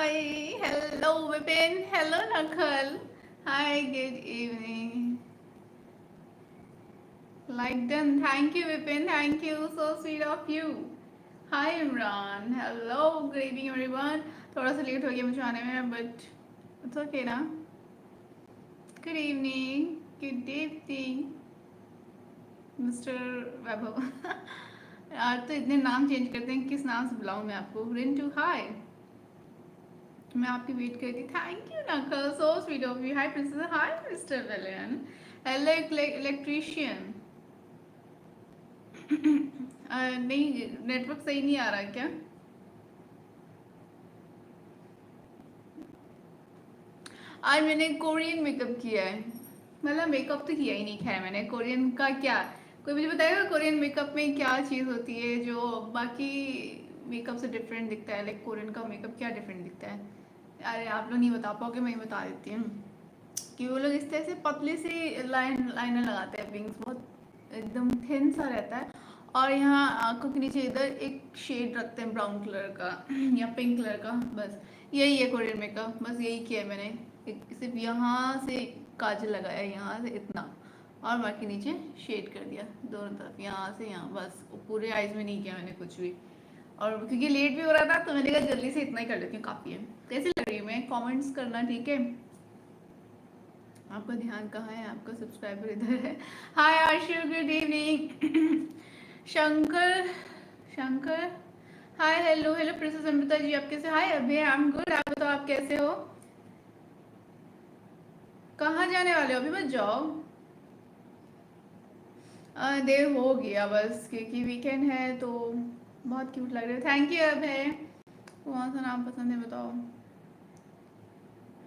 Hi, hello Vipin, hello Nakhal. Hi, good evening. Like done. Thank you Vipin, thank you. So sweet of you. Hi Imran, hello, good evening everyone. थोड़ा सा late हो गया मुझे आने में but it's okay ना. Good evening, good evening, Mr. वैभव. यार तो इतने नाम चेंज करते हैं किस नाम से बुलाऊं मैं आपको. रिंटू हाय. मैं आपकी वेट कर रही. थैंक यू नकल, so sweet of you. Hi princess, hi mister villain, hello electrician. नहीं, नेटवर्क सही नहीं आ रहा क्या? आज मैंने कोरियन मेकअप किया है. मतलब मेकअप तो किया ही नहीं, खैर मैंने कोरियन का क्या. कोई मुझे बताएगा कोरियन मेकअप में क्या चीज़ होती है जो बाकी मेकअप से डिफरेंट दिखता है. लाइक कोरियन का मेकअप क्या डिफरेंट दिखता है? अरे आप लोग नहीं बता पाओगे, मैं ही बता देती हूँ. कि वो लोग इस तरह से पतली सी लाइनर लगाते हैं. विंग्स बहुत एकदम थिन सा रहता है. और यहाँ आंखों के नीचे इधर एक शेड रखते हैं ब्राउन कलर का या पिंक कलर का. बस यही है कोरियन मेकअप. बस यही किया है मैंने. सिर्फ यहाँ से काजल लगाया, यहाँ से इतना, और बाकी नीचे शेड कर दिया दोनों तरफ, यहाँ से यहाँ. बस पूरे आईज में नहीं किया मैंने कुछ भी. और क्योंकि लेट भी हो रहा था तो मैंने कहा जल्दी से इतना ही कर लेती हूँ, काफ़ी है. कैसी लग रही है मैं? कमेंट्स करना, ठीक है. आपका ध्यान कहाँ है? आपका सब्सक्राइबर इधर है. हाय आशु, गुड इवनिंग. शंकर, शंकर, हाय, hello hello princess Amrita ji, आप कैसे? हाय अभय, आई एम गुड. आप बताओ आप कैसे हो? कहाँ जाने वाले हो? अभी मत जाओ. देर हो गया बस, क्योंकि वीकेंड है तो बहुत क्यूट लग रहे हो. थैंक यू अभय. कौन सा नाम पसंद है बताओ?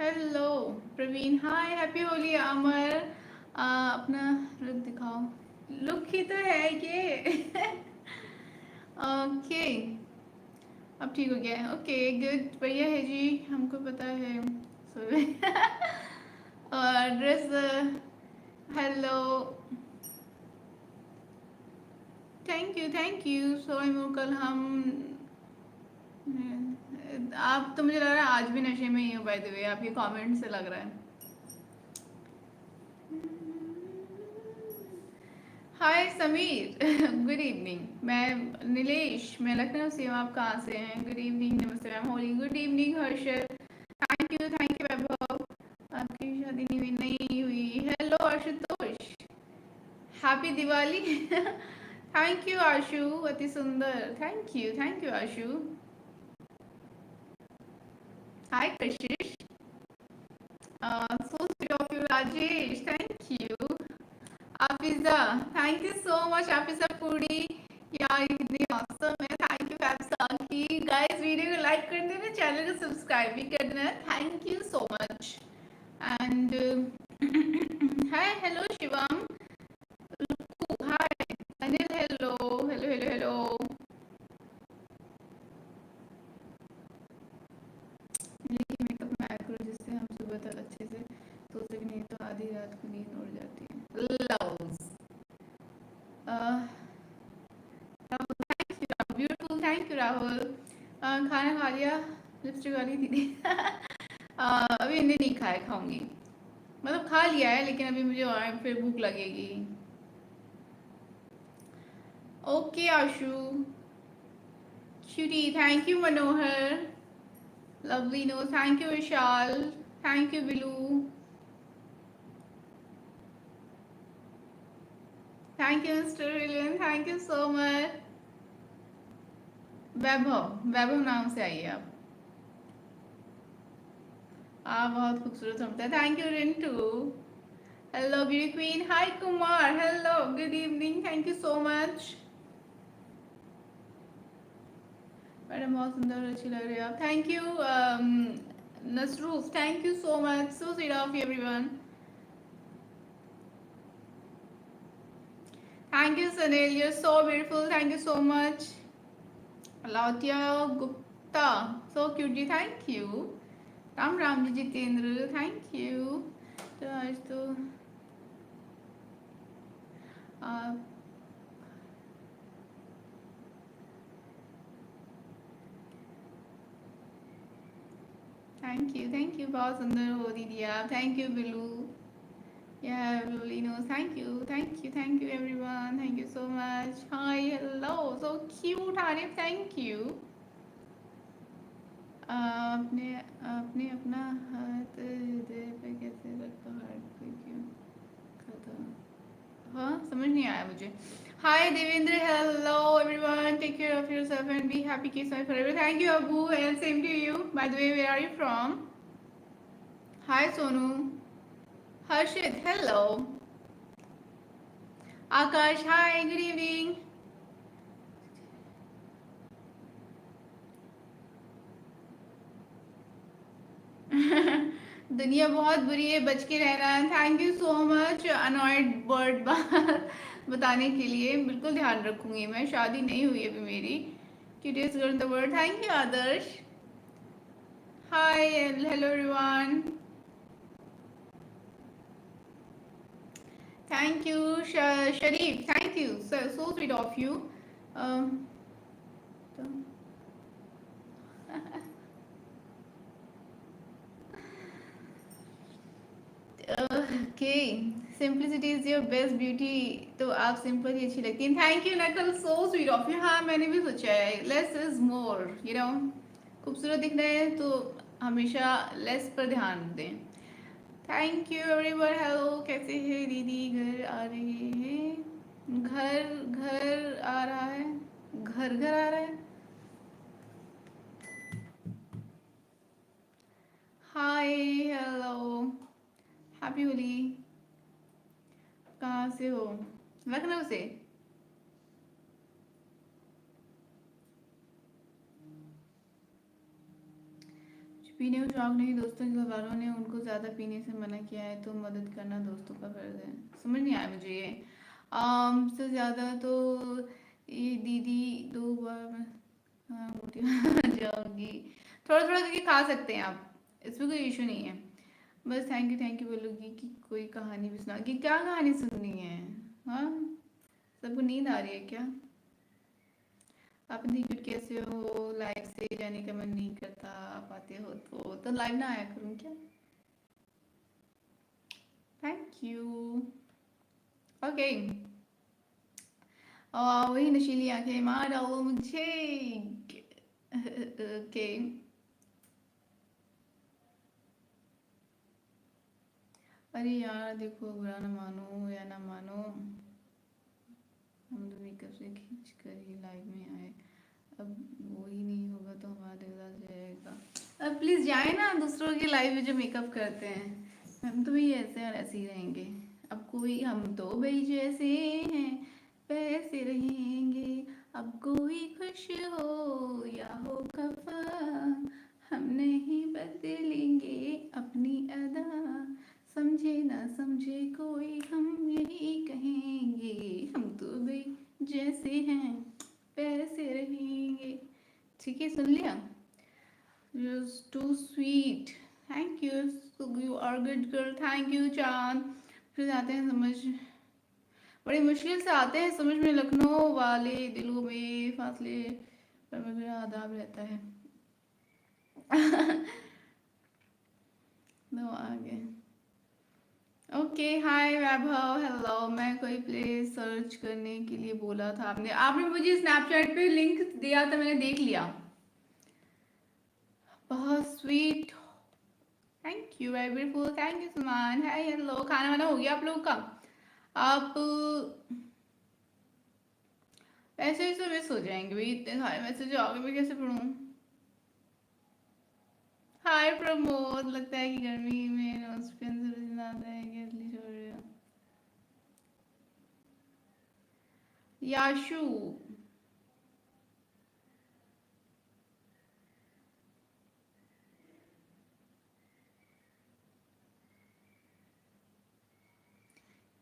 हेलो प्रवीण, हाय, हैप्पी होली अमर. अपना लुक दिखाओ. लुक ही तो है ये. ओके. अब ठीक हो गया है. ओके गुड, बढ़िया है जी, हमको पता है. और dress. Hello. Thank you sorry more. कल हम, आप तो मुझे लग रहा है आज भी नशे में ही हो. बाय द वे आपके कमेंट से लग रहा है. हाय समीर. Good evening. मैं नीलेश, मैं लखनऊ से हूँ. आप कहाँ से हैं? Good evening. नमस्ते ma'am. Holi. Good evening Harshad. Thank you Vaibhav. आपकी शादी नहीं हुई? नहीं हुई. Hello Ashutosh, happy Diwali. Thank you Ashu, अति सुंदर. Thank you Ashu. Hi Kashish. So sweet of you Rajesh. Thank you. Afiza, thank you so much. Afiza पूरी, यार ये कितनी awesome है. थैंक यू फैब्सा की. गाइस वीडियो को लाइक कर देना, चैनल को सब्सक्राइब भी कर देना. Thank you so much. And hi, hello Shivam. Hi Anil, hello hello hello hello. लेकिन मेकअप में आया करो जिससे हम सुबह तक अच्छे से सो सके, नहीं तो आधी रात को नींद उड़ जाती है. Loves. Beautiful. Thank you Rahul. खाना खा लिया? लिपस्टिक वाली दीदी. अभी इन्हें नहीं खाया, खाऊंगी. मतलब खा लिया है लेकिन अभी मुझे फिर भूख लगेगी. Okay Ashu. Cutie. Thank you Manohar. Lovely no. Thank you Vishal. Thank you Bilu. Thank you mister villain. Thank you so much. Vaibhav, Vaibhav नाम से आइए आप. आप बहुत खूबसूरत होते हैं. Thank you Rintu. Hello beauty queen. Hi Kumar. Hello good evening. Thank you so much. Madam बहुत सुंदर अच्छी लग रही है आप. Thank you Nasruf. Thank you so much. So sweet of everyone. Thank you Sunil, you are so beautiful. Thank you so much. Lautiya Gupta, so cute ji. Thank you. Ram Ram ji Jitendra. Thank you. तो आज तो आप थैंक यू, बहुत सुंदर हो दीदी आप, thank you Bilu. Yeah, Lily knows. Thank you everyone. Thank you so much. Hi, hello, so cute, Arif. Thank you. आपने आपने अपना हाथ हृदय पे कैसे रखा, हार्ट पे क्यों खाता? हाँ, समझ नहीं आया मुझे। Hi Devendra, hello everyone. Take care of yourself and be happy. Kiss my forever. Thank you Abu, and same to you. By the way, where are you from? Hi Sonu. Harshit, hello. Akash, hi. Good evening. दुनिया बहुत बुरी है, बच के रहना। Thank you so much annoyed bird बताने के लिए, बिल्कुल ध्यान रखूंगी मैं। शादी नहीं हुई अभी मेरी। Cutest girl in the world, thank you Adarsh. Hi, hello everyone, thank you Sharif, thank you, so sweet of you. Okay, simplicity is your best beauty, तो आप सिंपल ही अच्छी लगती हैं। थैंक यू नकल, सो स्वीट ऑफ यू। हाँ, मैंने भी सोचा है less is more, you know, खूबसूरत दिख रहे हैं तो हमेशा लेस पर ध्यान दें। Thank you everyone. हेलो, कैसे हैं दीदी? घर आ रहे हैं, घर घर आ रहा है, घर घर आ रहा है। हाय, हेलो, हैप्पी होली। कहाँ से हो? लखनऊ से। पीने को शौक नहीं, दोस्तों के घरवालों ने उनको ज़्यादा पीने से मना किया है, तो मदद करना दोस्तों का फर्ज है। समझ नहीं आया मुझे ये। से ज़्यादा तो ये दीदी 2 बार हाँ मोटी हो जाओगी। थोड़ा थोड़ा करके खा सकते हैं आप, इसमें कोई इशू नहीं है। बस थैंक यू बोलूँगी कि कोई कहानी भी सुना, कि क्या कहानी सुननी है? हाँ, सबको नींद आ रही है क्या? आप इतनी क्यूट कैसे हो? लाइव से जाने का मन नहीं करता, आप आते हो तो लाइव ना आया करूँ क्या? Thank you. ओके, वही नशीली आंखें मार डालो मुझे। ओके, अरे यार देखो, बुरा ना मानो या ना मानो, हम तो मेकअप से खींच कर ही लाइव में आए, अब वो ही नहीं होगा तो हमारा दिल आ जाएगा। अब प्लीज जाए ना दूसरों के लाइव में जो मेकअप करते हैं। हम तो भी ऐसे और ऐसे ही रहेंगे। अब कोई, हम तो भाई जैसे हैं वैसे रहेंगे। अब कोई खुश हो या हो खफा, हम नहीं बदलेंगे अपनी अदा। समझे ना समझे कोई, हम यही कहेंगे, हम तो भाई जैसे हैं वैसे रहेंगे। ठीक है, सुन लिया? Too sweet, thank you, you are good girl, thank you Chand. फिर आते हैं समझ, बड़ी मुश्किल से आते हैं समझ में, लखनऊ वाले दिलों में फासले पर मेरा आदाब रहता है। नो आ गए। ओके, हाय वैभव, हेलो। मैं कोई प्लेस सर्च करने के लिए बोला था, आपने आपने मुझे स्नैपचैट पे लिंक दिया था, मैंने देख लिया। बहुत sweet, thank you, very beautiful, thank you Suman. Hi, hello, खाना वाना हो गया आप लोगों का? आप ऐसे ही तो मिस हो जाएंगे भाई, इतने सारे मैसेज आ गए, मैं कैसे पढ़ूं? हाय प्रमोद, लगता है कि गर्मी में नोज पे अंदर आता है, क्या इसलिए छोड़ रहे हो? याशु,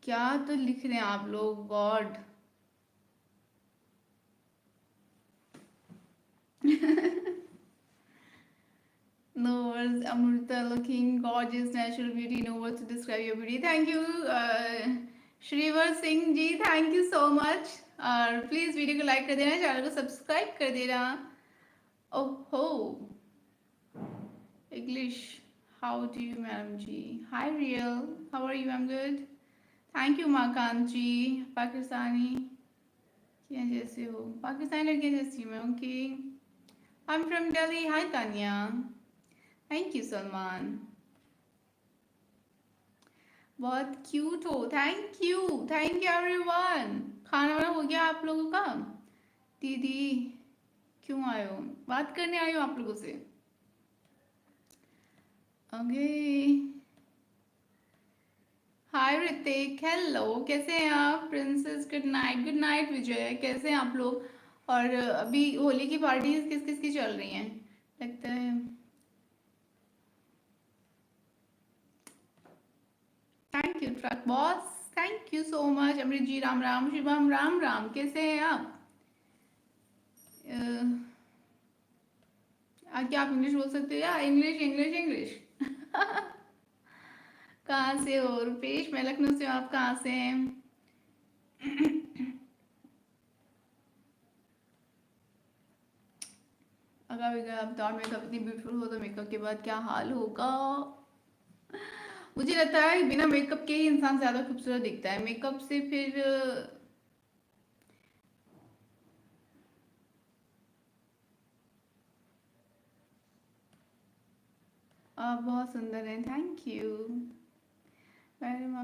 क्या तो लिख रहे हैं आप लोग, God. No words, Amrita, looking gorgeous, natural beauty, no words to describe your beauty. Thank you, Shrivar Singh ji, thank you so much. और प्लीज़ वीडियो को लाइक कर देना, चैनल को सब्सक्राइब कर देना। ओहो, English. How do you, Madam G? Hi, Real. How are you? I'm good. Thank you, Makan G. Pakistani. क्या जैसे हो? पाकिस्तानी लड़कियाँ जैसी मैं. Okay. I'm from Delhi. Hi, Tanya. Thank you, Salman. बहुत क्यूट हो. Thank you everyone. खाना वाना हो गया आप लोगों का? दीदी क्यों आए हो? बात करने आई हो आप लोगों से. ओके. हाय ऋतिक. हेलो. कैसे हैं आप? प्रिंसेस गुड नाइट विजय. कैसे हैं आप लोग? और अभी होली की पार्टीज किस किस की चल रही हैं लगता है? Thank you truck boss. Thank you so much. Amrit ji Ram Ram. Shivam Ram Ram. कैसे हैं आप? क्या आप इंग्लिश बोल सकते हो? या इंग्लिश इंग्लिश इंग्लिश. कहाँ से हो रुपेश? मैं लखनऊ से हूँ. आप कहाँ से हैं? अगर आप तो मेकअप इतनी ब्यूटीफुल हो तो मेकअप के बाद क्या हाल होगा? मुझे लगता है बिना मेकअप के ही इंसान ज्यादा खूबसूरत दिखता है. मेकअप से फिर आप बहुत सुंदर हैं. Thank you madam.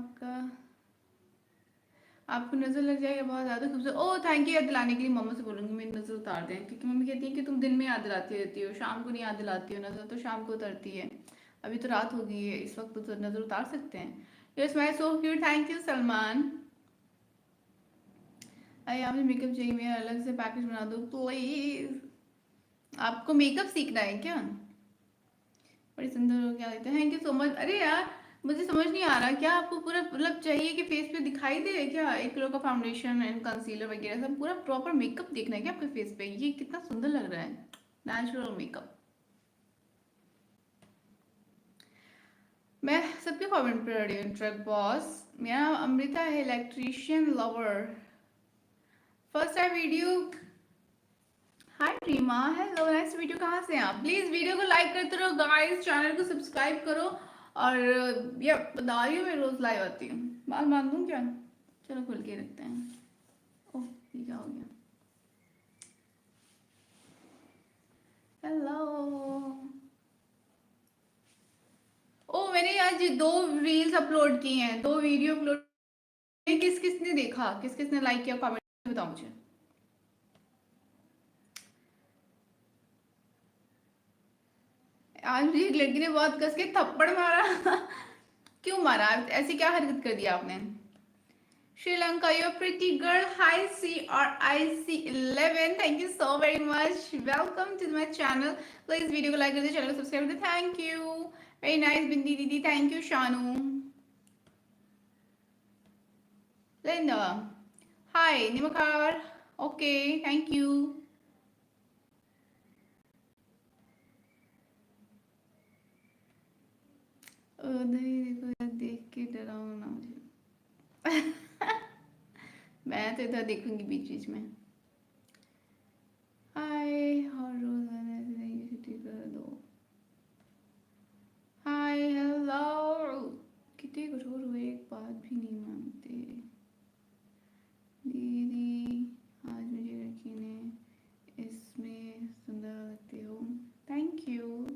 आपको नजर लग जाएगा बहुत ज्यादा खूबसूरत. Oh thank you. याद दिलाने के लिए मम्मा से बोलूंगी मेरी नजर उतार दें, क्योंकि मम्मी कहती है कि तुम दिन में याद दिलाती रहती हो, शाम को नहीं याद दिलाती हो. नजर तो शाम को उतरती है. अभी तो रात हो गई है, इस वक्त तो नजर उतार सकते हैं. Yes my so cute. Thank you Salman. अरे आपने मेकअप चाहिए, मेरा अलग से पैकेज बना दो प्लीज. आपको मेकअप सीखना है क्या? बड़ी सुंदर हो. क्या लगता है? Thank you so much. अरे यार मुझे समझ नहीं आ रहा, क्या आपको पूरा मतलब चाहिए कि फेस पे दिखाई दे क्या? एक कलर का फाउंडेशन एंड कंसीलर वगैरह सब पूरा प्रॉपर मेकअप देखना है क्या आपके फेस पे? ये कितना सुंदर लग रहा है नेचुरल मेकअप. मैं सबके कमेंट पे रेडी हूँ. Truck boss. मेरा नाम अमृता है. Electrician lover. First time video. Hi Reema. Hello. Next video कहाँ से हैं आप? प्लीज वीडियो को लाइक करते रहो गाइस. चैनल को सब्सक्राइब करो. और ये बता रही हूँ मैं रोज लाइव आती हूँ. बाल बांध दूँ क्या? चलो खुल के रखते हैं. ओह ये क्या हो गया? हेलो. ओ मैंने आज 2 रील्स अपलोड की हैं, 2 वीडियो अपलोड. किस किसने देखा? किस किसने लाइक किया? कमेंट बताओ मुझे. आज मुझे एक लड़की ने बहुत कस के थप्पड़ मारा. क्यों मारा? ऐसी क्या हरकत कर दिया आपने? Sri Lanka, you're pretty girl. Hi CRIC11. Thank you so very much. Welcome to my channel. Please video को लाइक कर दे, चैनल को सब्सक्राइब कर दे. Thank you. Very nice बिंदी दीदी. Thank you Shanu. Linda. Hi निमकार. Okay. Thank you. नहीं देखो यार, देख के डराओ ना मुझे. मैं तो इधर देखूंगी बीच बीच में. हाय. हर रोज मैंने छुट्टी कर दो. Hi hello. कितने कठोर हुए, एक बात भी नहीं मानते. दीदी आज मुझे लड़की ने इसमें सुंदर लगती हो. Thank you.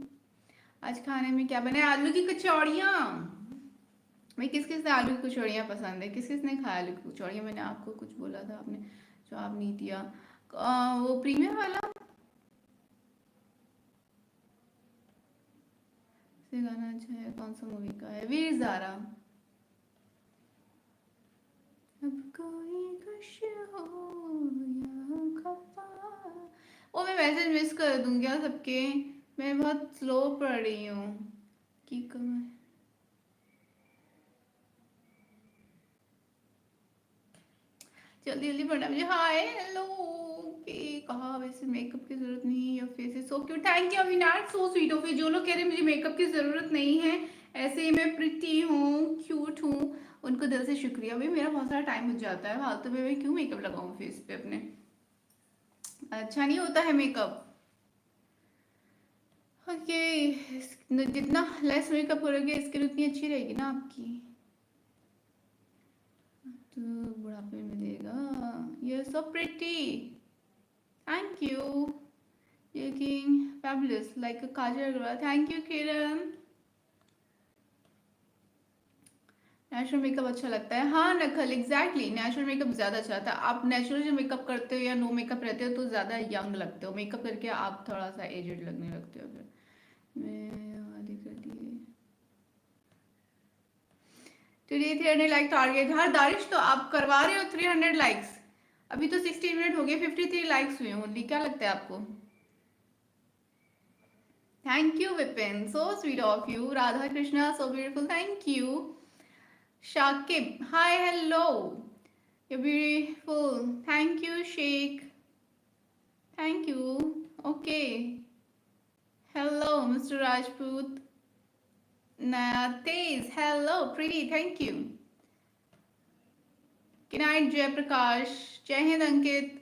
आज खाने में क्या बनाया? आलू की कचौड़ियाँ. भाई किस किस ने आलू की कचौड़ियाँ पसंद है? किस किस ने खाया आलू की कचौड़ियाँ? मैंने आपको कुछ बोला था, आपने जवाब नहीं दिया. वो प्रीमियम वाला से गाना अच्छा है. कौन सा मूवी का है? वीर ज़ारा. अब कोई खुश हो या खफा. ओ मैं मैसेज मिस कर दूं क्या सबके? मैं बहुत स्लो पढ़ रही हूँ. की कम जल्दी जल्दी पढ़ना मुझे. Hi hello. कहा वैसे मेकअप की जरूरत नहीं है. Your face is so cute. Thank you Avinash. So sweet of you. जो लोग कह रहे हैं मुझे मेकअप की जरूरत नहीं है, ऐसे ही मैं प्रिटी हूँ, क्यूट हूँ, उनको दिल से शुक्रिया. भाई मेरा बहुत सारा टाइम बच जाता है फालतू में. मैं क्यों मेकअप लगाऊं फेस पे अपने? अच्छा नहीं होता है मेकअप. ओके, जितना लेस मेकअप करोगे स्किन उतनी अच्छी रहेगी ना आपकी, तो बुढ़ापे में मिलेगा। You so pretty, thank you, looking fabulous like Kajal Aggarwal, thank you Kiran. Natural makeup अच्छा लगता है, हाँ नखल, एग्जैक्टली नेचुरल मेकअप ज़्यादा अच्छा लगता है। आप नेचुरल जो मेकअप करते हो या नो मेकअप रहते हो तो ज़्यादा यंग लगते हो, मेकअप करके आप थोड़ा सा एजेड लगने लगते हो। फिर मैं आधी कर दिए टुडे 300 लाइक टारगेट। हाँ दारिश, तो आप करवा रहे हो 300 लाइक्स, अभी तो 16 मिनट हो गए, 53 लाइक्स हुए ओनली, क्या लगता है आपको? Thank you Vipin, so sweet of you. Radha Krishna, so beautiful, thank you. Shakib, hi hello, you beautiful, thank you Sheikh, thank you. Okay, hello mister Rajput, Tej, hello Preeti, thank you. Good night Jayprakash, जय हिंद अंकित।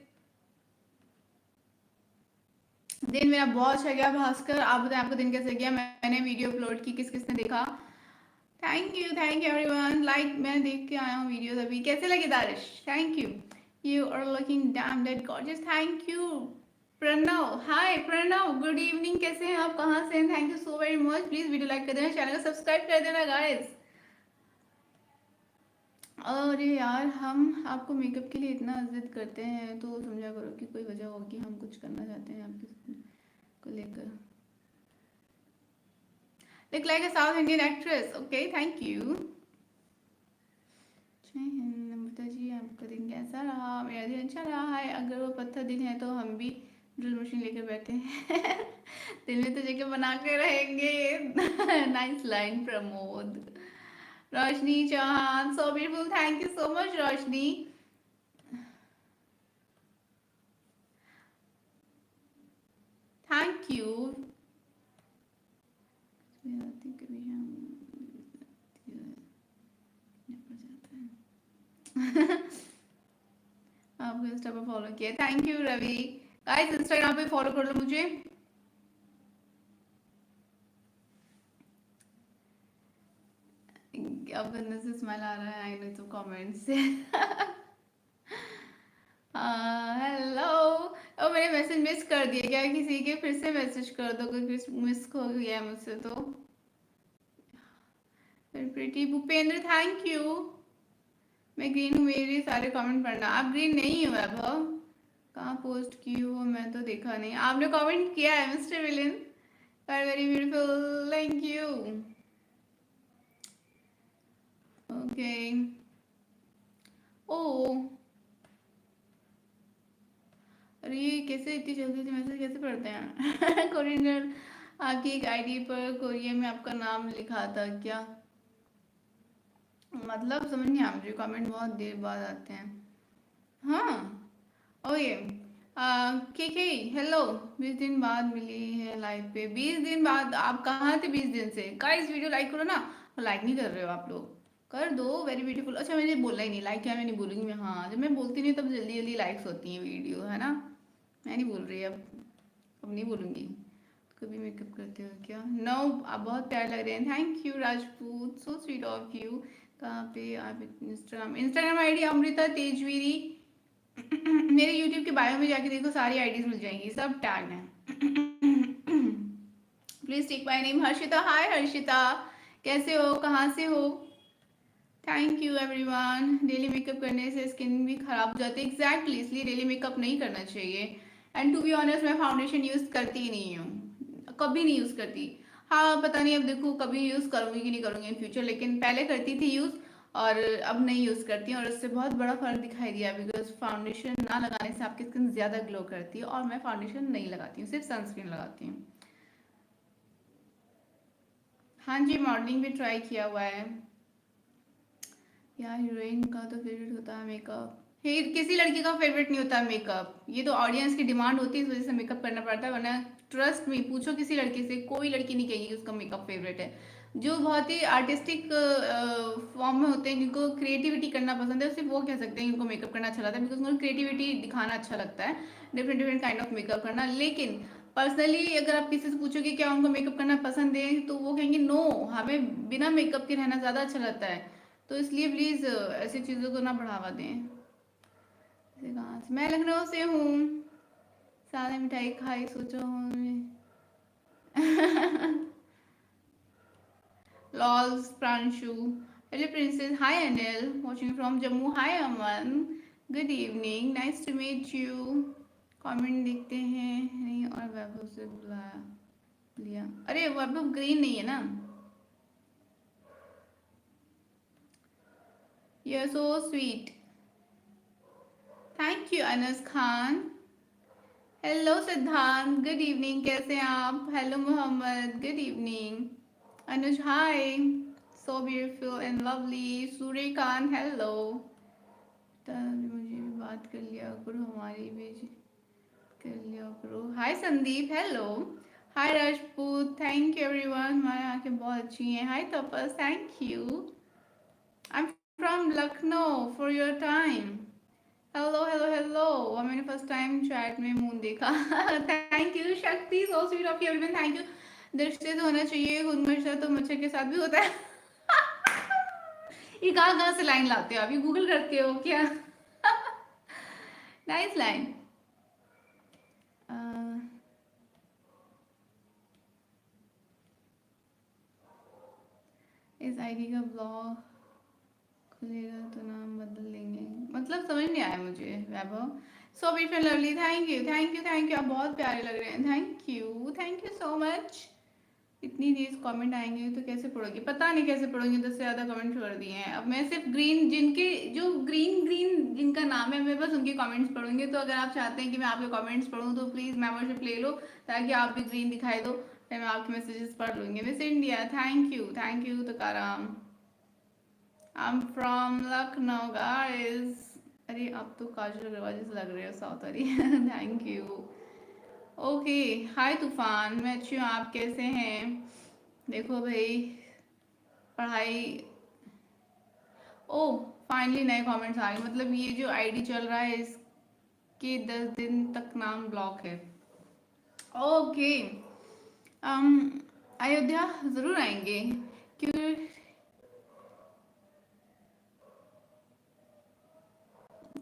दिन मेरा बहुत अच्छा गया भास्कर, आप बताएं आपका दिन कैसे गया? मैंने वीडियो अपलोड की, किस किसने देखा? थैंक यू एवरीवन, लाइक मैं देख के आया हूँ वीडियोस अभी। कैसे लगे Darish? Thank you, you are looking damn dead gorgeous, thank you. Pranav, hi Pranav, good evening, कैसे हैं आप, कहाँ से हैं? Thank you so very much, please video like कर देना, चैनल को सब्सक्राइब कर देना गाइस। अरे यार, हम आपको मेकअप के लिए इतना जिद करते हैं तो समझा करो कि कोई वजह होगी, हम कुछ करना चाहते हैं आपके को लेकर। Look like a South Indian actress. Okay, thank you. जय हिंद नम्रता जी, आपका दिन कैसा रहा? मेरा दिन अच्छा रहा है। अगर वो पत्थर दिन है तो हम भी ड्रिल मशीन लेकर बैठे हैं। दिल में तो जगह बना के रहेंगे। Nice line Pramod. Roshni Chauhan, so beautiful, thank you so much Roshni. Thank you. कभी हम आपको इंस्टा पर फॉलो किया, thank you Ravi. Guys Instagram पे फॉलो कर लो मुझे। अब अंदर से स्माइल आ रहा है, आई नो, तो कमेंट से। हेलो, ओ मैंने मैसेज मिस कर दिया क्या किसी के? फिर से मैसेज कर दो, कोई मिस हो गया मुझसे तो। फिर प्रीति भूपेंद्र, थैंक यू। मैं ग्रीन हूँ, मेरे सारे कमेंट पढ़ना। आप ग्रीन नहीं हो वैभव, कहाँ पोस्ट की हो? मैं तो देखा नहीं, आपने कमेंट किया है mister villain, very beautiful, thank you. Okay, ओ अरे ये कैसे इतनी जल्दी से मैसेज कैसे पढ़ते हैं? कोरियन, आपकी एक आईडी पर कोरियन में आपका नाम लिखा था क्या? मतलब समझ नहीं आ मुझे, कमेंट बहुत देर बाद आते हैं। हाँ, ओके, के हेलो, 20 दिन बाद मिली है लाइव पे। 20 दिन बाद? आप कहाँ थे 20 दिन से? गाइस वीडियो लाइक करो ना, लाइक नहीं कर रहे हो आप लोग, कर दो, वेरी ब्यूटीफुल। अच्छा मैंने बोला ही नहीं लाइक क्या, मैं नहीं बोलूँगी मैं, हाँ जब मैं बोलती नहीं तब जल्दी जल्दी लाइक्स होती हैं वीडियो, है ना? मैं नहीं बोल रही अब नहीं बोलूँगी। कभी मेकअप करते हो क्या? नो, आप बहुत प्यार लग रहे हैं, thank you Rajput, so sweet of you. कहाँ पे आप? Instagram ID Amrita Tejveeri. मेरे यूट्यूब के बायो में जाके देखो, सारी आईडीज मिल जाएंगी, सब टैग हैं। Please take my name Harshita, hi Harshita, कैसे हो, कहाँ से हो? Thank you everyone. Daily makeup करने से स्किन भी खराब हो जाती है, एग्जैक्टली इसलिए डेली मेकअप नहीं करना चाहिए। एंड टू बी ऑनेस्ट, मैं फाउंडेशन यूज करती ही नहीं हूँ, कभी नहीं यूज करती। हाँ पता नहीं, अब देखो कभी यूज करूंगी कि नहीं करूंगी इन फ्यूचर, लेकिन पहले करती थी यूज और अब नहीं यूज करती हूँ, और इससे बहुत बड़ा फर्क दिखाई दिया। बिकॉज फाउंडेशन ना लगाने से आपकी स्किन ज्यादा ग्लो करती है, और मैं फाउंडेशन नहीं लगाती हूँ, सिर्फ सनस्क्रीन लगाती हूँ। हाँ जी, मॉडलिंग भी ट्राई किया हुआ है यार। हीरोइन का तो फेवरेट होता है मेकअप, किसी लड़की का फेवरेट नहीं होता मेकअप, ये तो ऑडियंस की डिमांड होती है, इस वजह से मेकअप करना पड़ता है, वरना ट्रस्ट में पूछो किसी लड़की से, कोई लड़की नहीं कहेगी कि उसका मेकअप फेवरेट है। जो बहुत ही आर्टिस्टिक फॉर्म में होते हैं, जिनको क्रिएटिविटी करना पसंद है, सिर्फ वो कह सकते हैं कि उनको मेकअप करना अच्छा लगता है, बिकॉज उनको क्रिएटिविटी दिखाना अच्छा लगता है, different different kind of makeup करना। लेकिन पर्सनली अगर आप किसी से पूछोगे क्या उनको मेकअप करना पसंद है तो वो कहेंगे नो, हमें बिना मेकअप के रहना ज़्यादा अच्छा लगता है। तो इसलिए प्लीज़ ऐसी चीज़ों को ना बढ़ावा दें। जैसे कहाँ से, मैं लखनऊ से हूँ, सारे मिठाई खाई सोचो हूँ। Lols Pranshu, hello princess, hi Anil, watching from Jammu, hi Aman, good evening, nice to meet you. Comment देखते हैं, नहीं और वैभव से बुलाया लिया, अरे वैभव ग्रीन नहीं है ना। You are so sweet, thank you Anas Khan. Hello Siddhant, good evening, कैसे हैं आप? Hello Mohammad, good evening. Anuj hi, so beautiful and lovely. Suryakant hello, मुझे भी बात कर लिया करो, हमारी भी कर लिया करो। Hi Sandeep hello, hi Rajput, thank you everyone, हमारे आंखें बहुत अच्छी हैं। Hi Tapas, thank you, I am from Lucknow for your time. Hello hello hello, और मैंने फर्स्ट टाइम चैट में मून देखा। Thank you Shakti, so sweet of you everyone, thank you. दृष्टि से होना चाहिए, खुद मच्छर तो मच्छर के साथ भी होता है। ये कहाँ कहाँ से लाइन लाते हो आप, ये गूगल करते हो क्या? Nice line. इस आईडी का ब्लॉग खुलेगा तो नाम बदल लेंगे, मतलब समझ नहीं आया मुझे Vaibhav. So beautiful lovely, thank you thank you thank you, आप बहुत प्यारे लग रहे हैं, थैंक यू सो मच। इतनी तेज कमेंट आएंगे तो कैसे पढ़ोगे, पता नहीं कैसे पढ़ोगे, 10 से ज़्यादा कमेंट छोड़ दिए हैं। अब मैं सिर्फ ग्रीन, जिनके जो ग्रीन ग्रीन जिनका नाम है, मैं बस उनके कमेंट्स पढ़ूंगी। तो अगर आप चाहते हैं कि मैं आपके कमेंट्स पढ़ूँ तो प्लीज़ मेंबरशिप ले लो, ताकि आप भी ग्रीन दिखाई दो, फिर मैं आपके मैसेजेस पढ़ लूँगी। Miss India, thank you Tukaram, I am from Lucknow guys. अरे अब तो काजल अग्रवाल जैसे लग रहे हो साउथ वाली। Thank you. ओके, हाय तूफान, मैं अच्छी हूँ, आप कैसे हैं? देखो भाई, पढ़ाई, ओ फाइनली नए कमेंट्स आ गए, मतलब ये जो आईडी चल रहा है इसके 10 दिन तक नाम ब्लॉक है। ओके, अयोध्या ज़रूर आएंगे, क्यों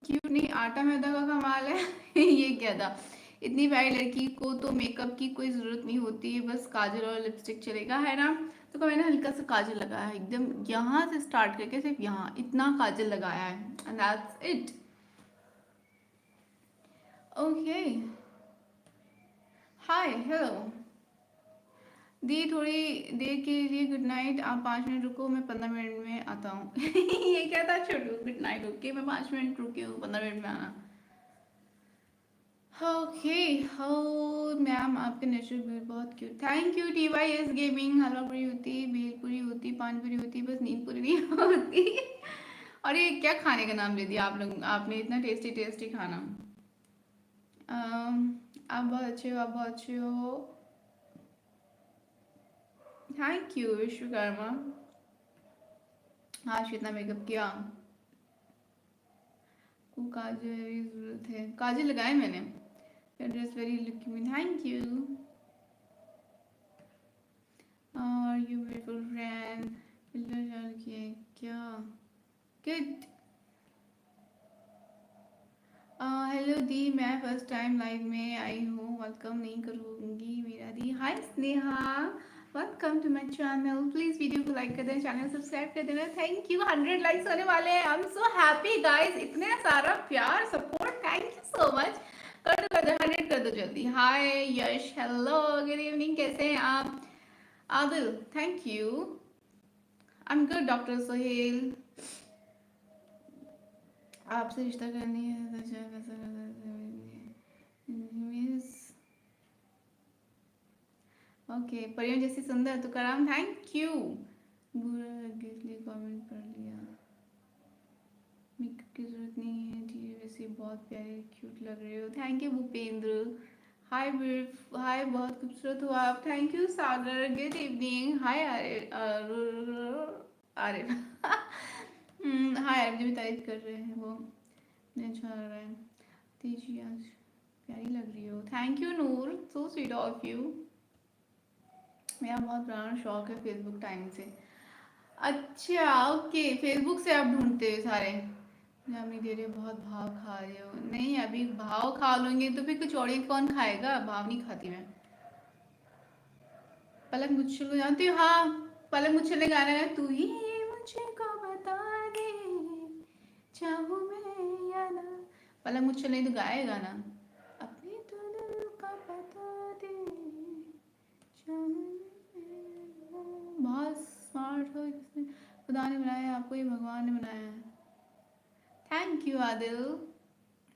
क्यों नहीं, आटा मैदा का कमाल है। ये क्या था, इतनी प्यारी लड़की को तो मेकअप की कोई ज़रूरत नहीं होती है, बस काजल और लिपस्टिक चलेगा, है ना? तो मैंने हल्का सा काजल लगाया है, एकदम यहाँ से स्टार्ट करके सिर्फ यहाँ इतना काजल लगाया है, and that's it. Okay, hi hello दी, थोड़ी देर के लिए गुड नाइट, आप 5 मिनट रुको, मैं 15 मिनट में आता हूँ। ये क्या था छोटू, गुड नाइट ओके, मैं 5 मिनट रुकी हूँ, 15 मिनट में आना। ओके, हो मैम आपके नेचुरल ब्यूटी बहुत cute, thank you. T Y S gaming, halwa puri होती, भेल पूरी होती, पान पूरी होती, बस नींद पूरी नहीं होती। और ये क्या खाने का नाम ले दिया आप लोग, आपने इतना टेस्टी टेस्टी खाना। आप बहुत अच्छे हो, आप बहुत अच्छे हो, थैंक यू विश्वकर्मा। आज कितना मेकअप किया, को काजल की जरूरत है, काजल लगाए मैंने, ड्रेस वेरी लुकी मी, थैंक यू। और यू ब्यूटीफुल फ्रेंड, फिल्टर चालू किया है क्या? गुड। हेलो दी, मैं फर्स्ट टाइम लाइव में आई हूँ, वेलकम नहीं करूँगी मेरा दी। Hi Sneha, welcome to my channel, please video को लाइक कर देना, चैनल सब्सक्राइब कर देना, थैंक यू। 100 लाइक्स होने वाले हैं, आई एम सो हैप्पी गाइस, इतने सारा प्यार support, thank you so much. कर दो 100 कर दो जल्दी। हाय यश, हेलो गुड इवनिंग, कैसे हैं आप? Adil, thank you, I am good. Doctor Sohail, आपसे रिश्ता करनी है मिस, ओके, परियों जैसी सुंदर तुकाराम, थैंक यू। बुरा लगे इसलिए कमेंट पढ़ लिया, मेकअप की जरूरत नहीं है जी, वैसे बहुत प्यारे क्यूट लग रहे हो, thank you Bhupendra. Hi hi, बहुत खूबसूरत हो आप, thank you Sagar, good evening. Hi अरे अरे हाय, मुझे भी तारीफ कर रहे हैं वो, अच्छा लग रहा है। तेजी आज प्यारी लग रही हो। Thank you Noor, so sweet of you. मेरा बहुत पुराना शौक है फेसबुक टाइम से। अच्छा ओके, फेसबुक से आप ढूंढते हो सारे। जामी दे रहे, बहुत भाव खा रहे हो। नहीं अभी भाव खा लूंगी तो फिर कचौड़ी कौन खाएगा, भाव नहीं खाती मैं। पलक मुझको जानती हो, हाँ पलक मुझको ने गाना है, तू ही मुझको बता दे चाहूँ मैं या ना। पलक मुझको नहीं तो गाए गाना, अपने तो दिल का बता दे चाहूँ मैं। बहुत स्मार्ट हो, किसने खुदा ने बनाया आपको, ये भगवान ने बनाया है। Thank you Adil.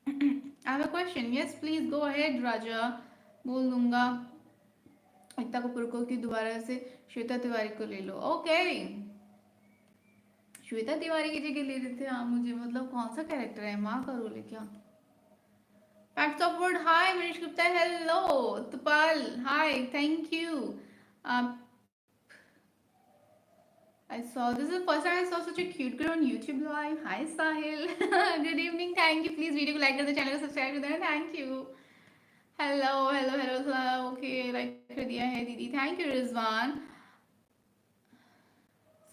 I have a question, yes please go ahead Raja. बोल दूंगा एकता कपूर को कि दोबारा से श्वेता तिवारी को ले लो। ओके श्वेता तिवारी की जगह ले लेते हैं आप मुझे, मतलब कौन सा कैरेक्टर है, माँ का रोल है क्या। Facts of word, hi Manish Gupta, hello Tupal, hi thank you. I saw this is the first time I saw such a cute girl on YouTube live. Hi Sahil. Good evening. Thank you. Please video को like कर दो, channel को subscribe कर देना। Thank you. Hello hello hello, okay like कर दिया है दीदी, थैंक यू रिजवान।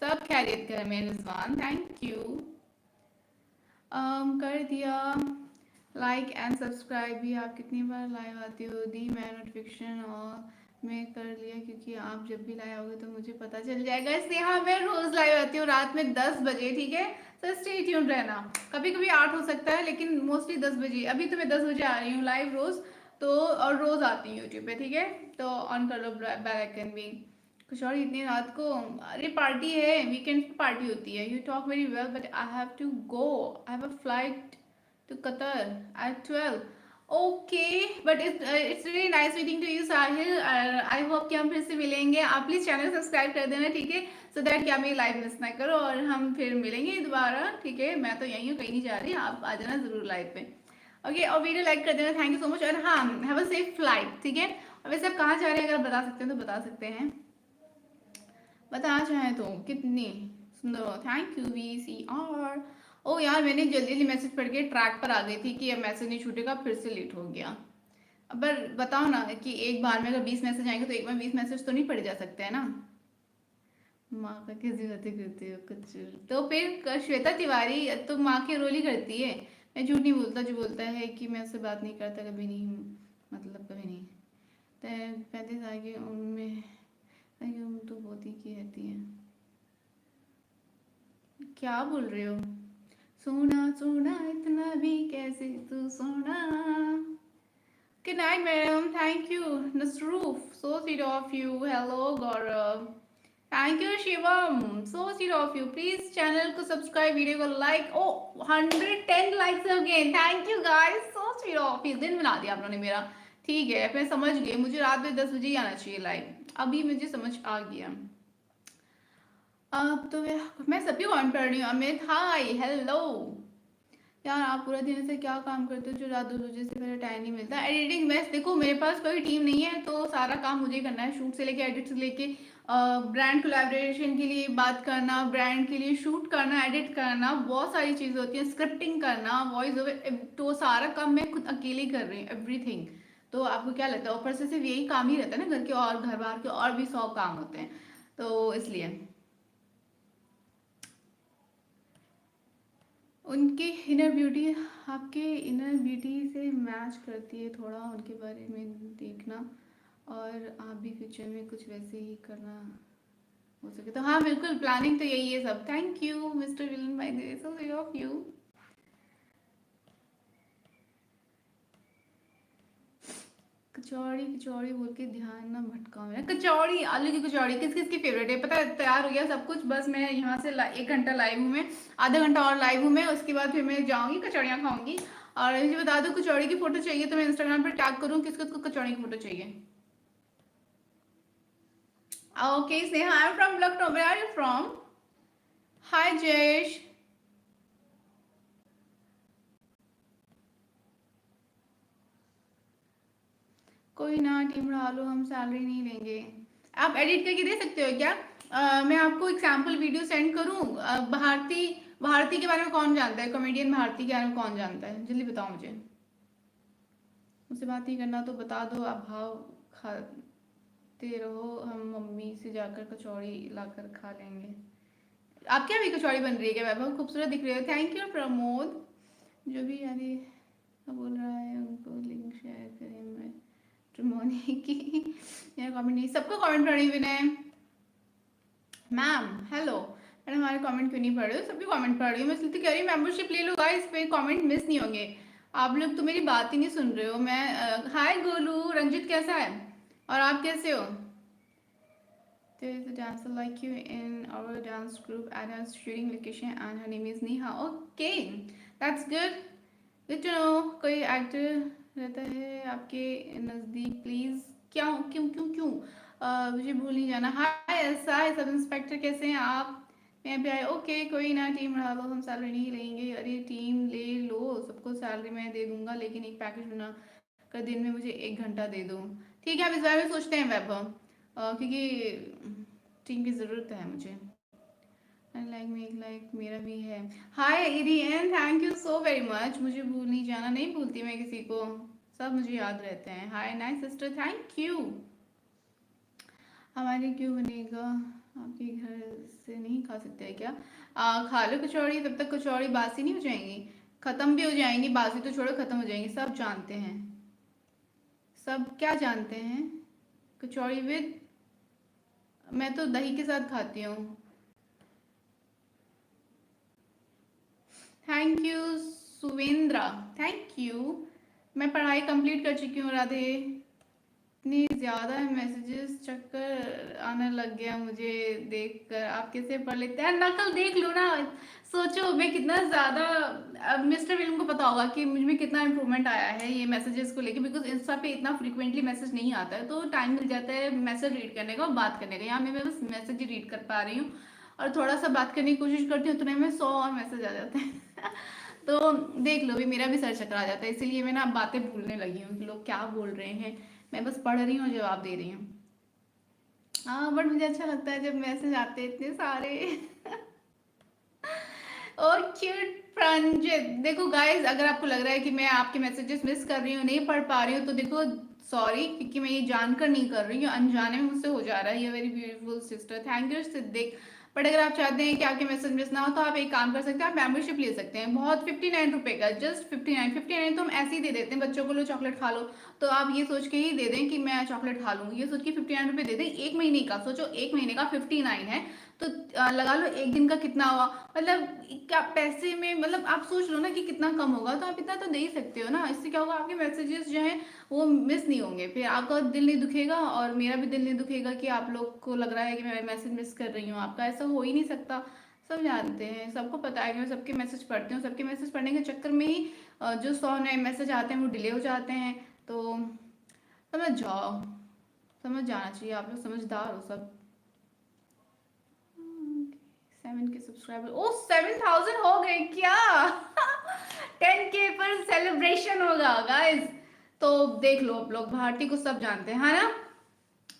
सब खैरियत कर में रिजवान, थैंक यू। कर दिया लाइक एंड सब्सक्राइब भी। आप कितनी बार लाइव आती हो दी, मैं नोटिफिकेशन और मैं कर लिया क्योंकि आप जब भी लाइव आओगे तो मुझे पता चल जाएगा, इसलिए हाँ मैं रोज लाइव आती हूँ रात में 10 बजे, ठीक है। तो स्टे ट्यून्ड रहना, कभी कभी 8 हो सकता है लेकिन मोस्टली 10 बजे। अभी तो मैं 10 बजे आ रही हूँ लाइव रोज, तो और रोज आती हूँ यूट्यूब पे, ठीक है। तो ऑन कर लो बेल आइकन भी। कुछ और इतनी रात को, अरे पार्टी है, वीकेंड पे पार्टी होती है। You talk very well but I have to go, I have a flight to Qatar at 12. Okay, but it's really nice meeting to you Sahil. I hope कि हम फिर से मिलेंगे। आप प्लीज चैनल सब्सक्राइब कर देना, ठीक है, सो दैट कि आप मेरी लाइव मिस ना करो और हम फिर मिलेंगे दोबारा, ठीक है। मैं तो यहीं हूँ, कहीं नहीं जा रही, आप आ जाना जरूर लाइव पे। ओके और वीडियो लाइक कर देना, थैंक यू सो मच। और हाँ हैव अ सेफ फ्लाइट, ठीक है। और वैसे आप कहाँ जा रहे हैं अगर बता सकते हैं तो बता सकते हैं, बता चाहें तो। कितनी सुंदर हो, थैंक यू VCR। ओ यार मैंने जल्दी जल्दी मैसेज पढ़ के ट्रैक पर आ गई थी कि अब मैसेज नहीं छूटेगा, फिर से लेट हो गया। अब बताओ ना कि एक बार में अगर 20 मैसेज आएंगे तो एक बार 20 मैसेज तो नहीं पढ़े जा सकते हैं ना। माँ का कैसी बातें करती हो कुछ, तो फिर श्वेता तिवारी तो माँ के रोल ही करती है। मैं झूठ नहीं बोलता, जो बोलता है कि मैं उससे बात नहीं करता, कभी नहीं, मतलब कभी नहीं। 35 साल की उम्र में तो बहुत ही की रहती है। क्या बोल रहे हो, सोना सोना इतना भी कैसे तू सोना। Good night madam, thank you Nasruf, so sweet of you. Hello Gaurav, thank you Shivam, so sweet of you. Please channel को सब्सक्राइब, वीडियो को like. Oh 110 likes again, thank you guys, so sweet of you. दिन बना दिया आप लोगों ने मेरा, ठीक है। मैं समझ गई, मुझे रात में 10 बजे ही आना चाहिए लाइव, अभी मुझे समझ आ गया। अब तो मैं सभी ऑन कर रही हूँ। Amit hi hello. यार आप पूरा दिन से क्या काम करते हो जो रात 2 बजे से मेरा टाइम नहीं मिलता। एडिटिंग मैं देखो, मेरे पास कोई टीम नहीं है तो सारा काम मुझे करना है, शूट से लेके एडिट से लेके ब्रांड कोलैबोरेशन के लिए बात करना, ब्रांड के लिए शूट करना, एडिट करना, बहुत सारी चीज़ें होती हैं, स्क्रिप्टिंग करना, वॉइस ओवर, तो सारा काम मैं खुद अकेले कर रही हूँ, एवरीथिंग। तो आपको क्या लगता है ऊपर से सिर्फ यही काम ही रहता है ना, घर के और घर बाहर के और भी 100 काम होते हैं, तो इसलिए उनकी इनर ब्यूटी आपके इनर ब्यूटी से मैच करती है, थोड़ा उनके बारे में देखना और आप भी फ्यूचर में कुछ वैसे ही करना हो सके तो। हाँ बिल्कुल, प्लानिंग तो यही है सब। Thank you mister villain by the way, so sweet of you. Kachori kachori बोल के ध्यान ना भटकाओ मेरा। कचौड़ी, आलू की कचौड़ी किस किस की फेवरेट है पता है। तैयार हो गया सब कुछ, बस मैं यहाँ से 1 घंटा लाइव हूँ मैं, आधा घंटा और लाइव हूँ मैं, उसके बाद फिर मैं जाऊँगी कचौड़ियाँ खाऊंगी। और मुझे बता दो कचौड़ी की फोटो चाहिए तो मैं इंस्टाग्राम पर टैग करूँ किस किस को कचौड़ी की फोटो चाहिए। Okay Sneha, I am from Lucknow, where are you from. Hi Jayesh. कोई ना टीम बढ़ा लो, हम सैलरी नहीं लेंगे। आप एडिट करके दे सकते हो क्या। मैं आपको एग्जाम्पल वीडियो सेंड करूँ। भारती, भारती के बारे में कौन जानता है, कॉमेडियन भारती के बारे में कौन जानता है, जल्दी बताओ मुझे। मुझसे बात नहीं करना तो बता दो, आप भाव खाते रहो, हम मम्मी से जाकर कचौड़ी लाकर खा लेंगे। आपके यहाँ भी कचौड़ी बन रही है क्या वैभव? खूबसूरत दिख रही है, थैंक यू प्रमोद। जो भी यानी बोल रहा है उनको लिंक शेयर करें, मैं ट्रिमोनी की मेरा कमेंट नहीं, सबको कमेंट पढ़ रही विनय मैम। हेलो मैडम, हमारे कमेंट क्यों नहीं पढ़ रहे हो? सबके कमेंट पढ़ रही हूँ मैं, इसलिए तो कह रही हूँ मेंबरशिप ले लो गाइस, पे कमेंट मिस नहीं होंगे। आप लोग तो मेरी बात ही नहीं सुन रहे हो। मैं हाय गोलू, रंजित कैसा है और आप कैसे हो? There is a dancer like you in our dance group at a shooting location and her name is Neha. Okay, that's good. Good to know. कोई एक्टर रहता है आपके नज़दीक प्लीज़? क्या क्यों क्यों क्यों मुझे भूल नहीं जाना। हाय ऐसा है, सब इंस्पेक्टर कैसे हैं आप? मैं भी आए। ओके कोई ना, टीम बढ़ा लो, हम सैलरी नहीं लेंगे। अरे टीम ले लो, सबको सैलरी मैं दे दूंगा, लेकिन एक पैकेज बना कर दिन में मुझे 1 घंटा दे दो। ठीक है, हम इस बारे में सोचते हैं वैभव, क्योंकि टीम की ज़रूरत है मुझे। लाइक मेरा भी है। Hi Aryan, thank you so very much. मुझे भूल नहीं जाना, नहीं भूलती मैं किसी को, सब मुझे याद रहते हैं। Hi nice sister, thank you. हमारे क्यों बनेगा, आपके घर से नहीं खा सकते हैं क्या? खा लो कचौड़ी, तब तक कचौड़ी बासी नहीं हो जाएंगी, ख़त्म भी हो जाएंगी। बासी तो छोड़ो, ख़त्म हो जाएंगी, सब जानते हैं। सब क्या जानते हैं? कचौड़ी विद, मैं तो दही के साथ खाती हूँ। Thank you Suvendra, thank you. मैं पढ़ाई कंप्लीट कर चुकी हूँ राधे। इतनी ज़्यादा मैसेजेस, चक्कर आने लग गया मुझे देखकर। आप कैसे पढ़ लेते हैं? नकल देख लो ना, सोचो मैं कितना ज़्यादा। अब मिस्टर विलियम को पता होगा कि मुझ में कितना इम्प्रूवमेंट आया है ये मैसेजेस को लेके, बिकॉज इंस्टा पे इतना फ्रिक्वेंटली मैसेज नहीं आता है, तो टाइम मिल जाता है मैसेज रीड करने का और बात करने का। यहाँ मैं बस मैसेज ही रीड कर पा रही हूँ और थोड़ा सा बात करने की कोशिश करती हूँ, उतने में 100 और मैसेज आ जाते हैं तो देख लो भी, मेरा भी सर चकरा जाता है, इसीलिए मैं ना बातें भूलने लगी हूँ कि लोग क्या बोल रहे हैं। मैं बस पढ़ रही हूँ, जवाब दे रही हूँ। हाँ बट मुझे अच्छा लगता है जब मैसेज आते हैं इतने सारे और क्यूट प्रांजल। देखो गाइस, अगर आपको लग रहा है कि मैं आपके मैसेजेस मिस कर रही हूँ, नहीं पढ़ पा रही हूँ, तो देखो सॉरी, क्योंकि मैं ये जानकर नहीं कर रही हूँ, अनजाने में मुझसे हो जा रहा है। ये very beautiful sister, thank you Siddique. But अगर आप चाहते हैं कि आपके मैसेज मिस ना हो, तो आप एक काम कर सकते हैं, आप मेंबरशिप ले सकते हैं। बहुत 59 रुपए का, जस्ट 59 तो हम ऐसे ही दे देते हैं बच्चों को, लो चॉकलेट खा लो। तो आप ये सोच के ही दे दें कि मैं चॉकलेट खा लूँ, ये सोच के 59 रुपये दे दें। 1 महीने का सोचो, 1 महीने का 59 है, तो लगा लो एक दिन का कितना हुआ। मतलब क्या पैसे में, मतलब आप सोच लो ना कि कितना कम होगा, तो आप इतना तो दे ही सकते हो ना। इससे क्या होगा, आपके मैसेजेस जो हैं वो मिस नहीं होंगे, फिर आपका दिल नहीं दुखेगा और मेरा भी दिल नहीं दुखेगा कि आप लोग को लग रहा है कि मैं मैसेज मिस कर रही हूँ आपका। ऐसा हो ही नहीं सकता, सब जानते हैं, सबको पता है कि मैं सबके मैसेज पढ़ती हूँ। सबके मैसेज पढ़ने के चक्कर में ही जो 100 नए मैसेज आते हैं वो डिले हो जाते हैं। तो समझ जाओ, समझ जाना चाहिए, आप लोग समझदार हो सब। 7 के सब्सक्राइबर, ओ 7000 हो गए क्या 10K पर सेलिब्रेशन होगा गाइस। तो देख लो, आप लोग भारती को सब जानते हैं, है ना?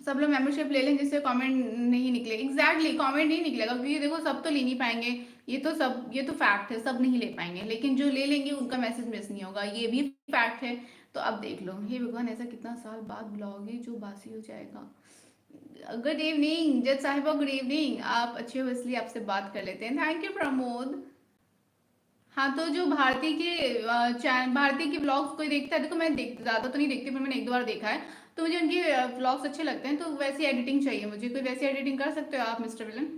सब लोग मेंबरशिप ले लें जिससे कमेंट नहीं निकले। एग्जैक्टली कमेंट नहीं निकलेगा, क्योंकि देखो सब तो ले नहीं पाएंगे, ये तो फैक्ट है, सब नहीं ले पाएंगे, लेकिन जो ले लेंगे उनका मैसेज मिस नहीं होगा, ये भी फैक्ट है। तो अब देख लो, हे भगवान, ऐसा कितना साल बाद बुलाओगे जो बासी हो जाएगा। गुड इवनिंग जज साहिबा, गुड इवनिंग। आप अच्छे हो इसलिए आपसे बात कर लेते हैं, थैंक यू प्रमोद। हाँ तो जो भारती के चैनल, भारती के ब्लॉग्स कोई देखता है? देखो मैं ज़्यादा तो नहीं देखती, पर मैंने 1-2 बार देखा है, तो मुझे उनके ब्लॉग्स अच्छे लगते हैं। तो वैसी एडिटिंग चाहिए मुझे, कोई वैसी एडिटिंग कर सकते हो आप मिस्टर विलन?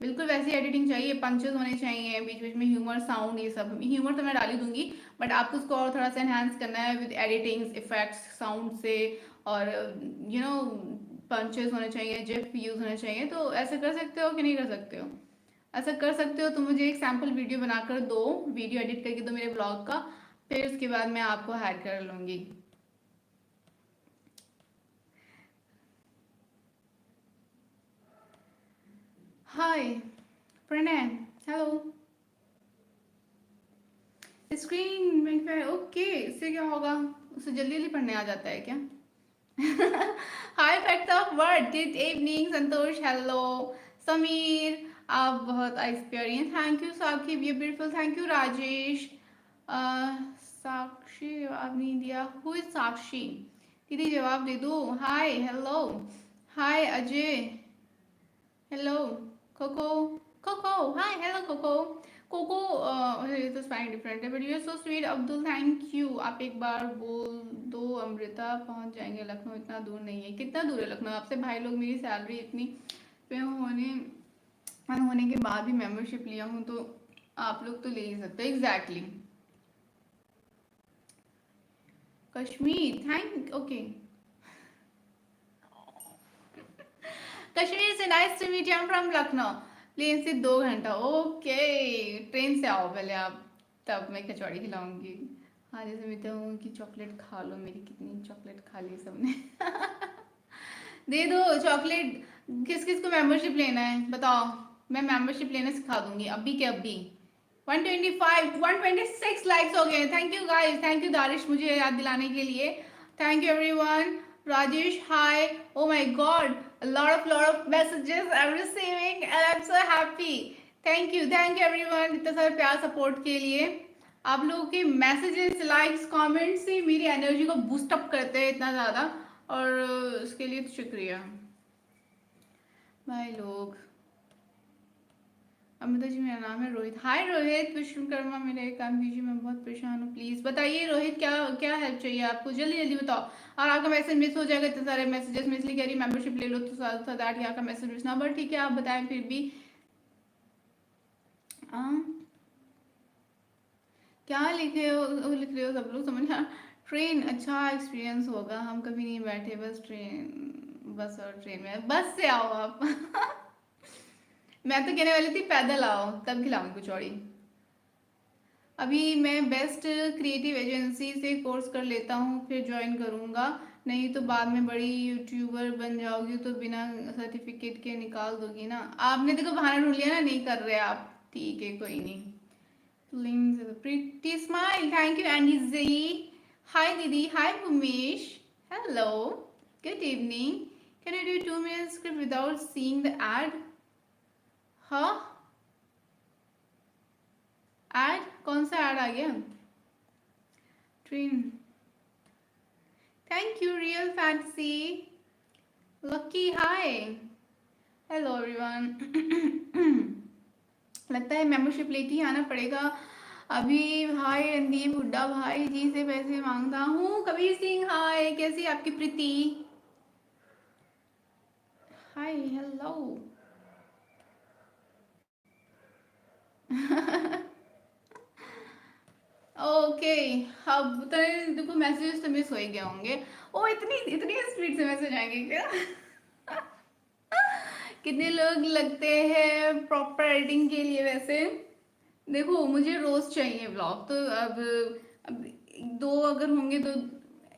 बिल्कुल वैसी एडिटिंग चाहिए, पंचेस होने चाहिए, बीच बीच में ह्यूमर, साउंड, ये सब। ह्यूमर तो मैं डाल ही दूंगी, बट आपको उसको और थोड़ा सा एनहांस करना है विद एडिटिंग्स, इफेक्ट्स, साउंड से, और यू नो पंचेस होने चाहिए, जिफ यूज होने चाहिए। तो ऐसे कर सकते हो कि नहीं कर सकते हो? ऐसा कर सकते हो तो मुझे एक सैम्पल वीडियो बनाकर दो, वीडियो एडिट करके दो मेरे ब्लॉग का, फिर उसके बाद मैं आपको हायर कर लूँगी। हाय प्रणय, हेलो। स्क्रीन में ओके, इससे क्या होगा? उसे जल्दी जल्दी पढ़ने आ जाता है क्या? Hi fact of word, good evening Santosh, hello Sameer, आप बहुत एक्सपीरियंस, थैंक यू साकिब, ये beautiful, thank you Rajesh. Sakshi जवाब नहीं दिया। Who is Sakshi? दीदी जवाब दे दो। Hi, hello, hi Ajay, hello Coco, Coco hi, hello Coco, Coco ये तो स्पेलिंग डिफरेंट है, but you are so sweet. Abdul thank you. आप एक बार बोल दो अमृता पहुंच जाएंगे लखनऊ, इतना दूर नहीं है। कितना दूर है लखनऊ आपसे? भाई लोग मेरी सैलरी इतनी पे होने के बाद भी मेंबरशिप लिया हूँ, तो आप लोग तो ले ही सकते हो। Exactly. Kashmir, thank, okay. Kashmir से nice to meet you, I am from Lucknow. Plane से 2 घंटा, ओके। ट्रेन से आओ पहले आप, तब मैं कचौड़ी खिलाऊंगी। हाँ, जैसे मैं कहूँ कि चॉकलेट खा लो मेरी, कितनी चॉकलेट खा ली सबने। दे दो चॉकलेट। किस किस को मेंबरशिप लेना है बताओ, मैं मेंबरशिप लेना सिखा दूंगी अभी के अभी। 125 126 लाइक्स हो गए। Thank you guys, thank you Darish मुझे याद दिलाने के लिए। Thank you everyone. Rajesh, hi. Oh my God, a lot of messages I'm receiving and I'm so happy. Thank you everyone, इतना सारा प्यार सपोर्ट के लिए। आप लोगों के मैसेजेस, लाइक्स, कमेंट्स से मेरी एनर्जी को बूस्ट अप करते हैं इतना ज़्यादा, और उसके लिए तो शुक्रिया भाई लोग। अमिता जी मेरा नाम है रोहित। हाय रोहित, विश्वकर्मा मेरा एक काम कीजिए, मैं बहुत परेशान हूँ। प्लीज बताइए रोहित, क्या क्या हेल्प चाहिए आपको, जल्दी जल्दी बताओ। और आपका मैसेज मिस हो जाएगा, इतने सारे मैसेजेस में, इसलिए कह रही मेंबरशिप ले लो तो दैट यहाँ का मैसेज मिस ना। बट ठीक है, आप बताएं फिर भी। क्या लिख रहे हो सब लोग, समझ आ। ट्रेन अच्छा एक्सपीरियंस होगा, हम कभी नहीं बैठे, बस ट्रेन, बस और ट्रेन में, बस से आओ आप। मैं तो कहने वाली थी पैदल आओ, तब खिलाऊंगी कचौड़ी। अभी मैं बेस्ट क्रिएटिव एजेंसी से कोर्स कर लेता हूँ, फिर ज्वाइन करूँगा। नहीं तो बाद में बड़ी यूट्यूबर बन जाओगी तो बिना सर्टिफिकेट के निकाल दोगी ना। आपने देखो बहाना ढूंढ लिया ना, नहीं कर रहे आप। ठीक है, कोई नहीं। Pretty smile, thank you Andy ji. Hi दीदी, hi Umesh, hello, good evening. Can you do 2 minute script without seeing the ad? हाँ, एड कौन सा एड आ गया? Train, thank you real fantasy, lucky hi, hello everyone. लगता है मेंबरशिप लेके ही आना पड़ेगा अभी। हाय रणदीप हुड्डा, भाई जी से पैसे मांगता हूँ। कबीर सिंह हाय, कैसी आपकी प्रीति? हाय, हेलो। ओके, अब तो देखो मैसेजेस तो मिस हो ही गए होंगे। ओ, इतनी इतनी स्पीड से मैसेज आएंगे क्या? कितने लोग लगते हैं प्रॉपर एडिटिंग के लिए वैसे? देखो मुझे रोज चाहिए ब्लॉग, तो अब 2 अगर होंगे तो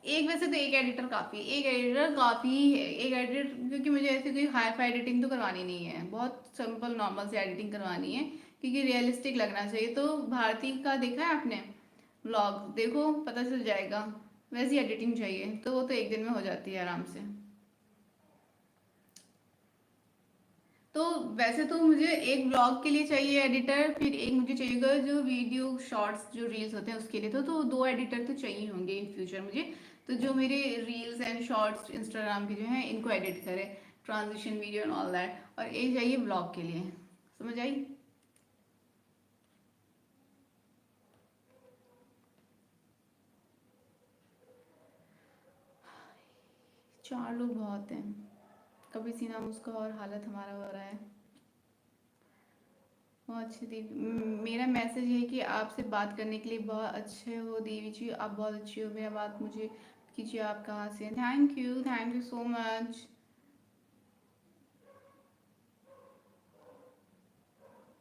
एक, वैसे तो एक एडिटर काफ़ी, एक एडिटर काफ़ी है, एक एडिटर, क्योंकि मुझे ऐसे कोई हाई फाई एडिटिंग तो करवानी नहीं है, बहुत सिंपल नॉर्मल से एडिटिंग करवानी है, क्योंकि रियलिस्टिक लगना चाहिए। तो भारती का देखा है आपने ब्लॉग? देखो पता चल जाएगा। वैसी एडिटिंग चाहिए तो वो तो एक दिन में हो जाती है आराम से। तो वैसे तो मुझे एक ब्लॉग के लिए चाहिए एडिटर, फिर एक मुझे चाहिएगा जो वीडियो शॉर्ट्स जो रील्स होते हैं उसके लिए, तो 2 एडिटर तो चाहिए होंगे इन फ्यूचर मुझे। तो जो मेरे रील्स एंड शॉर्ट्स इंस्टाग्राम के जो हैं इनको एडिट करे, transition video and all that, और एक चाहिए ब्लॉग के लिए। समझ आई? चार लोग बहुत हैं, कभी सीना मुझको और हालत हमारा हो रहा है। बहुत अच्छी देवी, मेरा मैसेज है कि आपसे बात करने के लिए बहुत अच्छे हो देवी जी, आप बहुत अच्छी हो। मेरा बात मुझे कीजिए, आप कहाँ से हैं? Thank you so much.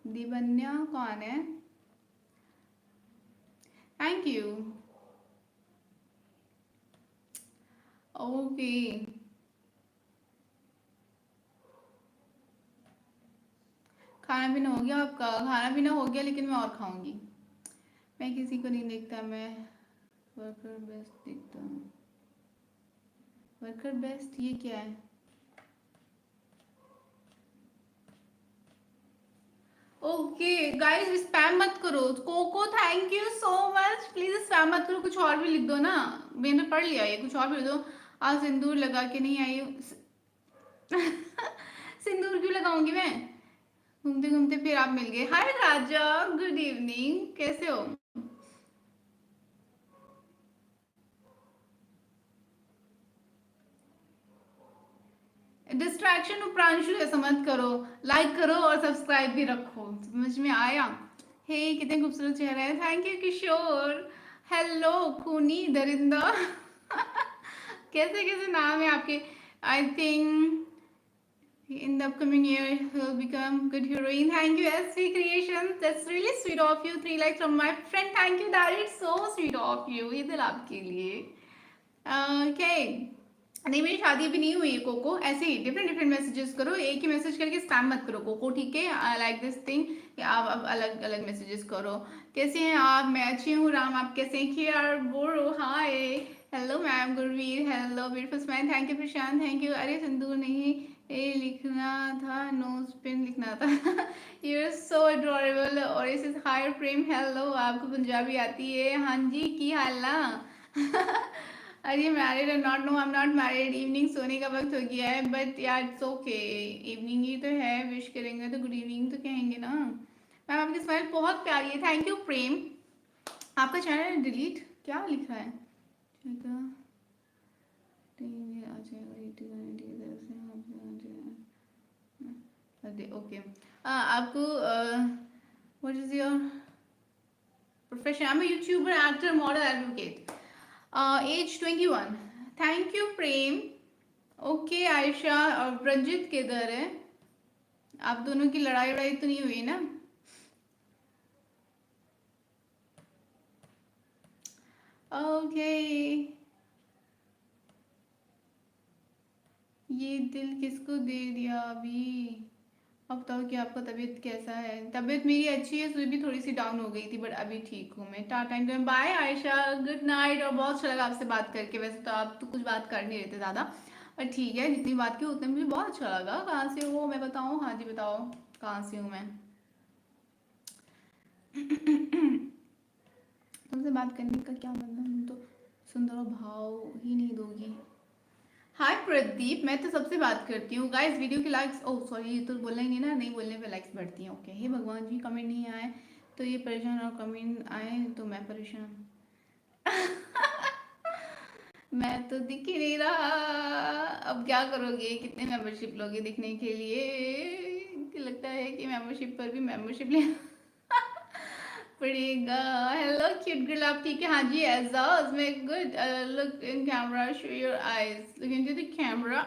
Divanya कौन है? Thank you. ओके, खाना पीना हो गया आपका? खाना पीना हो गया, लेकिन मैं और खाऊंगी। मैं किसी को नहीं देखता, मैं वर्कर बेस्ट देखता हूँ। वर्कर बेस्ट ये क्या है? ओके गाइस, स्पैम मत करो। Coco thank you so much. Please spam मत करो, कुछ और भी लिख दो ना। मैंने पढ़ लिया ये, कुछ और भी लिख दो। आज सिंदूर लगा के नहीं आई हूँ। सिंदूर क्यों लगाऊंगी मैं? घूमते घूमते फिर आप मिल गए। हाय राजा, गुड इवनिंग, कैसे हो? डिस्ट्रैक्शन उपरांशु ऐसा मत करो। लाइक करो और सब्सक्राइब भी रखो, समझ में आया? हे कितने खूबसूरत चेहरा है, थैंक यू किशोर। हेलो खूनी दरिंदा। कैसे कैसे नाम है आपके? I think in the upcoming year he'll become good heroine. Thank you SV Creations, that's really sweet of you. 3 likes from my friend, thank you, that is so sweet of you. ये दिल आपके लिए। okay, नहीं मेरी शादी भी नहीं हुई है कोको। ऐसे ही डिफरेंट डिफरेंट मैसेजेस करो, एक ही मैसेज करके स्पैम मत करो कोको, ठीक है? आई लाइक दिस थिंग, आप अब अलग अलग मैसेजेस करो। कैसे हैं आप? मैं अच्छी हूँ राम, आप कैसे हैं? खियार बोरो hi. Hello ma'am Gurveer, hello beautiful smile, thank you Prashant, thank you. अरे सिंदूर नहीं ये लिखना था, नोज पिन लिखना था। You are so adorable. और इस हायर प्रेम, हेलो, आपको पंजाबी आती है? हाँ जी, की हाल ना? आर यू मैरिड और not? No I am not married. Evening सोने का वक्त हो गया है, बट यार इट्स ओके, इवनिंग ही तो है, विश करेंगे तो गुड इवनिंग तो कहेंगे ना। मैम आपकी स्माइल बहुत प्यारी है, थैंक यू प्रेम। आपका चैनल डिलीट क्या लिखा है? ओके, आपको what is your profession? I am a YouTuber, actor, model, advocate. Age 21। Thank you Prem. Okay Ayesha और प्रंजित किधर है? आप दोनों की लड़ाई वड़ाई तो नहीं हुई ना? ओके, ये दिल किसको दे दिया अभी? अब बताओ कि आपका तबीयत कैसा है? तबीयत मेरी अच्छी है, सुबह भी थोड़ी सी डाउन हो गई थी, बट अभी ठीक हूँ मैं। Tata and bye Ayesha, good night. और बहुत अच्छा लगा आपसे बात करके, वैसे तो आप तो कुछ बात कर नहीं रहे थे ज़्यादा, पर ठीक है, जितनी बात की उतने मुझे बहुत अच्छा लगा। कहाँ से हो मैं बताऊँ? हाँ जी बताओ, कहाँ से हूँ मैं? तुमसे बात करने का क्या मतलब, तुम तो सुंदर भाव ही नहीं दोगी। हाय प्रदीप, मैं तो सबसे बात करती हूँ गाइस। वीडियो के लाइक्स, ओह सॉरी, ये तो बोलना ही नहीं ना, नहीं बोलने पे लाइक्स बढ़ती हैं। ओके, हे भगवान जी, कमेंट नहीं आए तो ये परेशान, और कमेंट आए तो मैं परेशान। मैं तो दिख ही नहीं रहा। अब क्या करोगे? कितने मेंबरशिप लोगे दिखने के लिए? लगता है कि मेंबरशिप पर भी मेंबरशिप ले पड़ेगा। हेलो क्यूट गर्ल, आप ठीक है? हाँ जी, एजाज मैं good. Look in camera, show your eyes, look into the camera.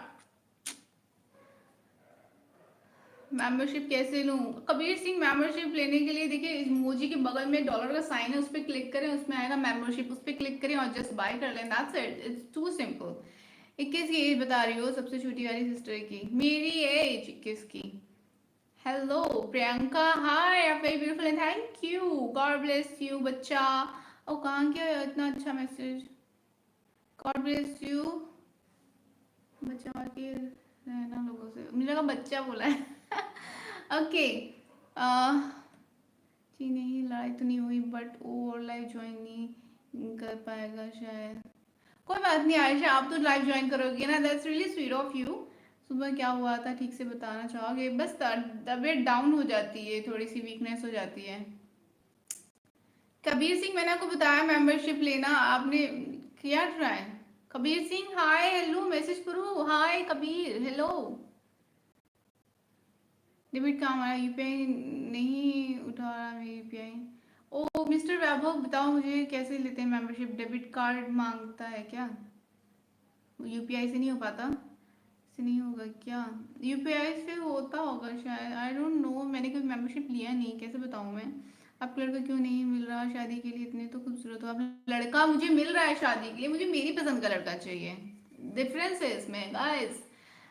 Membership कैसे लूं? कबीर सिंह, मेंबरशिप लेने के लिए देखिए इमोजी के बगल में डॉलर का साइन है, उस पर क्लिक करें, उसमें आएगा मेंबरशिप, उस पर क्लिक करें और जस्ट बाय कर लें, that's it, it's too simple. 21 की एज बता रही हो सबसे छोटी वाली सिस्टर की? मेरी एज 21 की। हेलो प्रियंका, हाय, आप very beautiful and thank you, God bless you बच्चा। ओ कहाँ क्या है इतना अच्छा मैसेज? गॉड ब्लेस यू बचा के रहना लोगों से, मुझे लगा बच्चा बोला है। ओके, जी नहीं, लड़ाई तो नहीं हुई, बट वो और लाइव ज्वाइन नहीं कर पाएगा शायद। कोई बात नहीं आयशा, आप तो लाइव ज्वाइन करोगे ना, that's really sweet of you. सुबह क्या हुआ था ठीक से बताना चाहोगे? बस तबीयत डाउन हो जाती है, थोड़ी सी वीकनेस हो जाती है। कबीर सिंह, मैंने आपको बताया मेंबरशिप लेना, आपने किया ट्राई? कबीर सिंह हाय, हेलो, मैसेज करो, हाय कबीर, हेलो। डेबिट कहाँ हमारा? यूपीआई नहीं उठा रहा मेरी यूपीआई। ओ मिस्टर वैभव, बताओ मुझे कैसे लेते हैं मेंबरशिप? डेबिट कार्ड मांगता है क्या? यूपीआई से नहीं हो पाता? से नहीं होगा क्या? यूपीआई से होता होगा शायद, आई डोंट नो, मैंने कभी मेंबरशिप लिया नहीं, कैसे बताऊँ मैं? आपको लड़का क्यों नहीं मिल रहा शादी के लिए? इतने तो खूबसूरत हो आप। लड़का मुझे मिल रहा है शादी के लिए, मुझे मेरी पसंद का लड़का चाहिए। डिफरेंस है इसमें गाइस।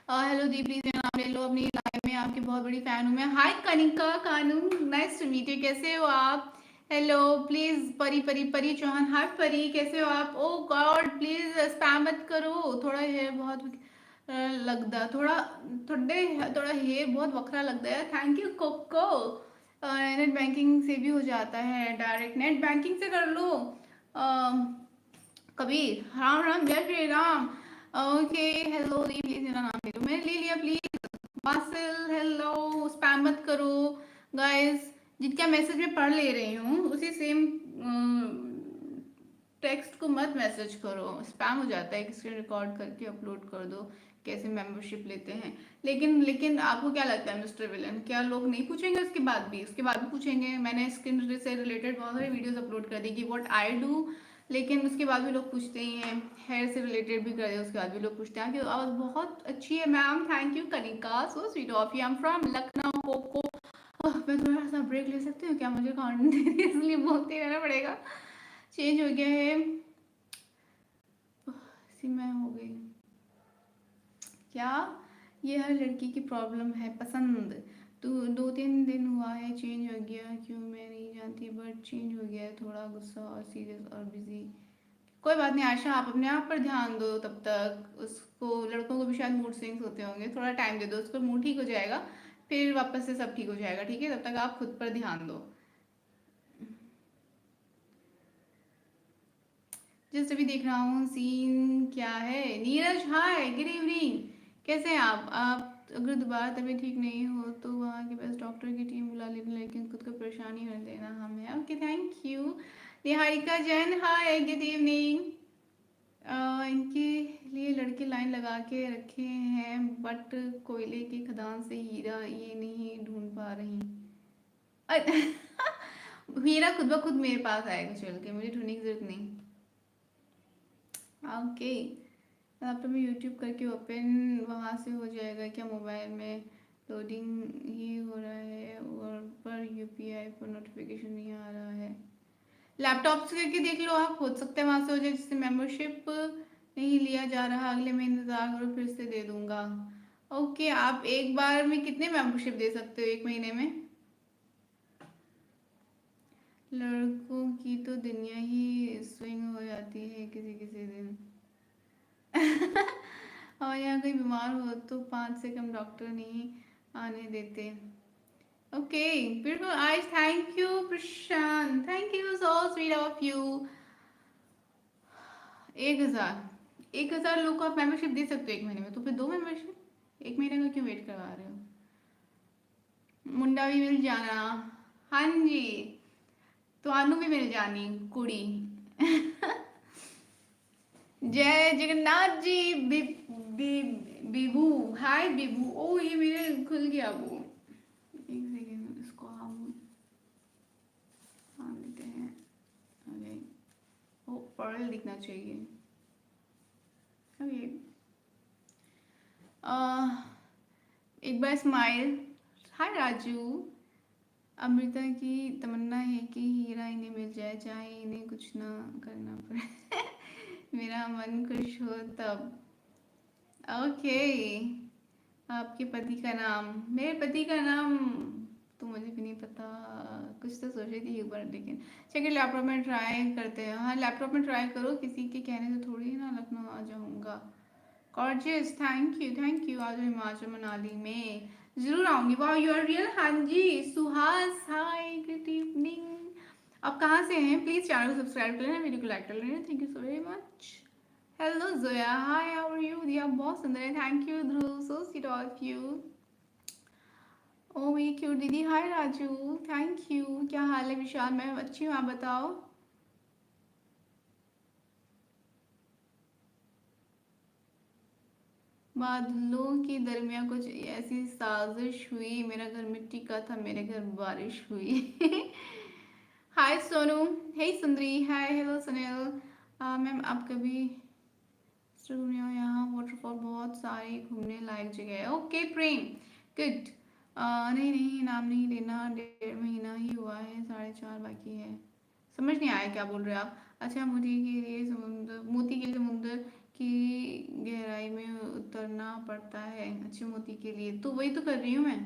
हेलो दी, प्लीज मेरा नाम ले लो अपनी लाइफ में, आपकी बहुत बड़ी फैन हूँ मैं। हाय कनिका कानू, नाइस टू मीट यू, कैसे हो आप? हेलो प्लीज, परी परी परी चौहान, हाय परी, कैसे हो आप? ओ गॉड प्लीज स्पैम मत करो, थोड़ा हेयर बहुत लगता, थोड़ा थोड़े थोड़ा हेयर बहुत वखरा लगता है। Thank you Coco. Net banking से भी हो जाता है, डायरेक्ट नेट बैंकिंग से कर लो। कबीर, राम राम, जय Shri Ram. Okay, hello, please मेरा नाम ले लो, मैंने ले लिया प्लीज। वासिल, हेलो, स्पैम मत करो गाइस। जिनका मैसेज मैं पढ़ ले रही हूँ उसी सेम टेक्स्ट को मत मैसेज करो, स्पैम हो जाता है। स्क्रीन रिकॉर्ड करके अपलोड कर दो कैसे मेंबरशिप लेते हैं। लेकिन लेकिन आपको क्या लगता है मिस्टर विलन, क्या लोग नहीं पूछेंगे? उसके बाद भी पूछेंगे। मैंने स्किन से रिलेटेड बहुत सारी वीडियोस अपलोड कर दी कि व्हाट आई डू, लेकिन उसके बाद भी लोग पूछते ही हैं। हेयर से रिलेटेड भी कर दिया, उसके बाद भी लोग पूछते हैं कि आवाज़ बहुत अच्छी है ma'am, thank you Kanika, so sweet of you, I am from Lucknow Coco. मैं थोड़ा सा ब्रेक ले सकती हूँ क्या? मुझे कंटेंट इसलिए बोलते रहना पड़ेगा, चेंज हो गया है। सी मैं हो गई क्या? ये हर लड़की की प्रॉब्लम है, पसंद। तो 2-3 दिन हुआ है, चेंज हो गया क्यों मैं नहीं जानती, बट चेंज हो गया है, थोड़ा गुस्सा और सीरियस और बिजी। कोई बात नहीं आशा, आप अपने आप पर ध्यान दो तब तक। उसको, लड़कों को भी शायद मूड स्विंग्स होते होंगे, थोड़ा टाइम दे दो उसको, मूड ठीक हो जाएगा, फिर वापस से सब ठीक हो जाएगा, ठीक है? तब तक आप खुद पर ध्यान दो। जस्ट अभी देख रहा हूँ सीन क्या है। नीरज, हाय, गुड इवनिंग, कैसे हैं आप अगर दोबारा तबीयत ठीक नहीं हो तो वहाँ के पास डॉक्टर की टीम बुला लेना, लेकिन खुद को परेशानी होने देना हमें। Okay, thank you. Niharika Jain, hi, good evening. इनके लिए लड़के लाइन लगा के रखे हैं, बट कोयले की खदान से हीरा ये नहीं ढूंढ पा रही। हीरा खुद ब खुद मेरे पास आएगा चल के, मुझे ढूंढने की जरूरत नहीं। ओके, लैपटॉप में यूट्यूब करके ओपन वहाँ से हो जाएगा क्या? मोबाइल में लोडिंग ही हो रहा है और पर यूपीआई पर नोटिफिकेशन नहीं आ रहा है। लैपटॉप से करके देख लो आप, हो सकता है वहाँ से हो जाए। जिससे मेंबरशिप नहीं लिया जा रहा, अगले महीने इंतजार करो, फिर से दे दूंगा। ओके, आप एक बार में कितने मेंबरशिप दे सकते हो एक महीने में? लड़कों की तो दुनिया ही स्विंग हो जाती है किसी किसी दिन। और यहाँ कोई बीमार हो तो 5 से कम डॉक्टर नहीं आने देते। Okay, beautiful eyes, thank you Prashant, thank you, so sweet of you. 1,000 लोग को आप मेंबरशिप दे सकते हो एक महीने में, तो फिर 2 मेंबरशिप एक महीने का क्यों वेट करवा रहे हो? मुंडा भी मिल जाना। हाँ जी, तो आनू भी मिल जानी कुड़ी। जय जगन्नाथ जी। बि, बि, बिबू, हाय बिबू। ओ ये मेरे खुल गया वो, एक सेकेंड, इसको हम हाँ लेते हैं। ओके, वो पर्ल दिखना चाहिए। ओके, एक बार स्माइल। हाय राजू। अमृता की तमन्ना है कि हीरा इन्हें मिल जाए, चाहे इन्हें कुछ ना करना पड़े। मेरा मन खुश हो तब। ओके, आपके पति का नाम? मेरे पति का नाम तो मुझे भी नहीं पता, कुछ तो सोच रही थी एक बार, लेकिन चलिए लैपटॉप में ट्राई करते हैं। हाँ, लैपटॉप में ट्राई करो, किसी के कहने से थोड़ी ना लखनऊ आ जाऊँगा। Gorgeous, thank you. आज हिमाचल मनाली में जरूर आऊंगी। वाह, यू आर रियल। हाँ जी, सुहास, हाय, गुड इवनिंग। आप कहाँ से हैं? प्लीज चैनल को सब्सक्राइब कर लेना, वीडियो को लाइक कर लेना, thank you so very much. Hello Zoya, hi, how are you? Diya बहुत सुंदर है, thank you Dhruv, so sweet of you. ओ मेरी क्यूट दीदी, हाय राजू, थैंक यू। क्या हाल है विशाल? मैं अच्छी हूँ, आप बताओ। बादलों के दरमियान कुछ ऐसी साजिश हुई, मेरा घर मिट्टी का था, मेरे घर बारिश हुई। हाय सोनू, हे सुंदरी, हाय, हेलो सुनील। मैम आप कभी घूमने हो? यहाँ वाटरफॉल बहुत सारी घूमने लायक जगह है। ओके प्रेम, गुड। नहीं नहीं, नाम नहीं लेना, 1.5 महीना ही हुआ है, 4.5 बाकी है। समझ नहीं आया क्या बोल रहे हो आप। अच्छा, मोती के लिए समुद्र की गहराई में उतरना पड़ता है। अच्छे मोती के लिए तो वही तो कर रही हूँ मैं।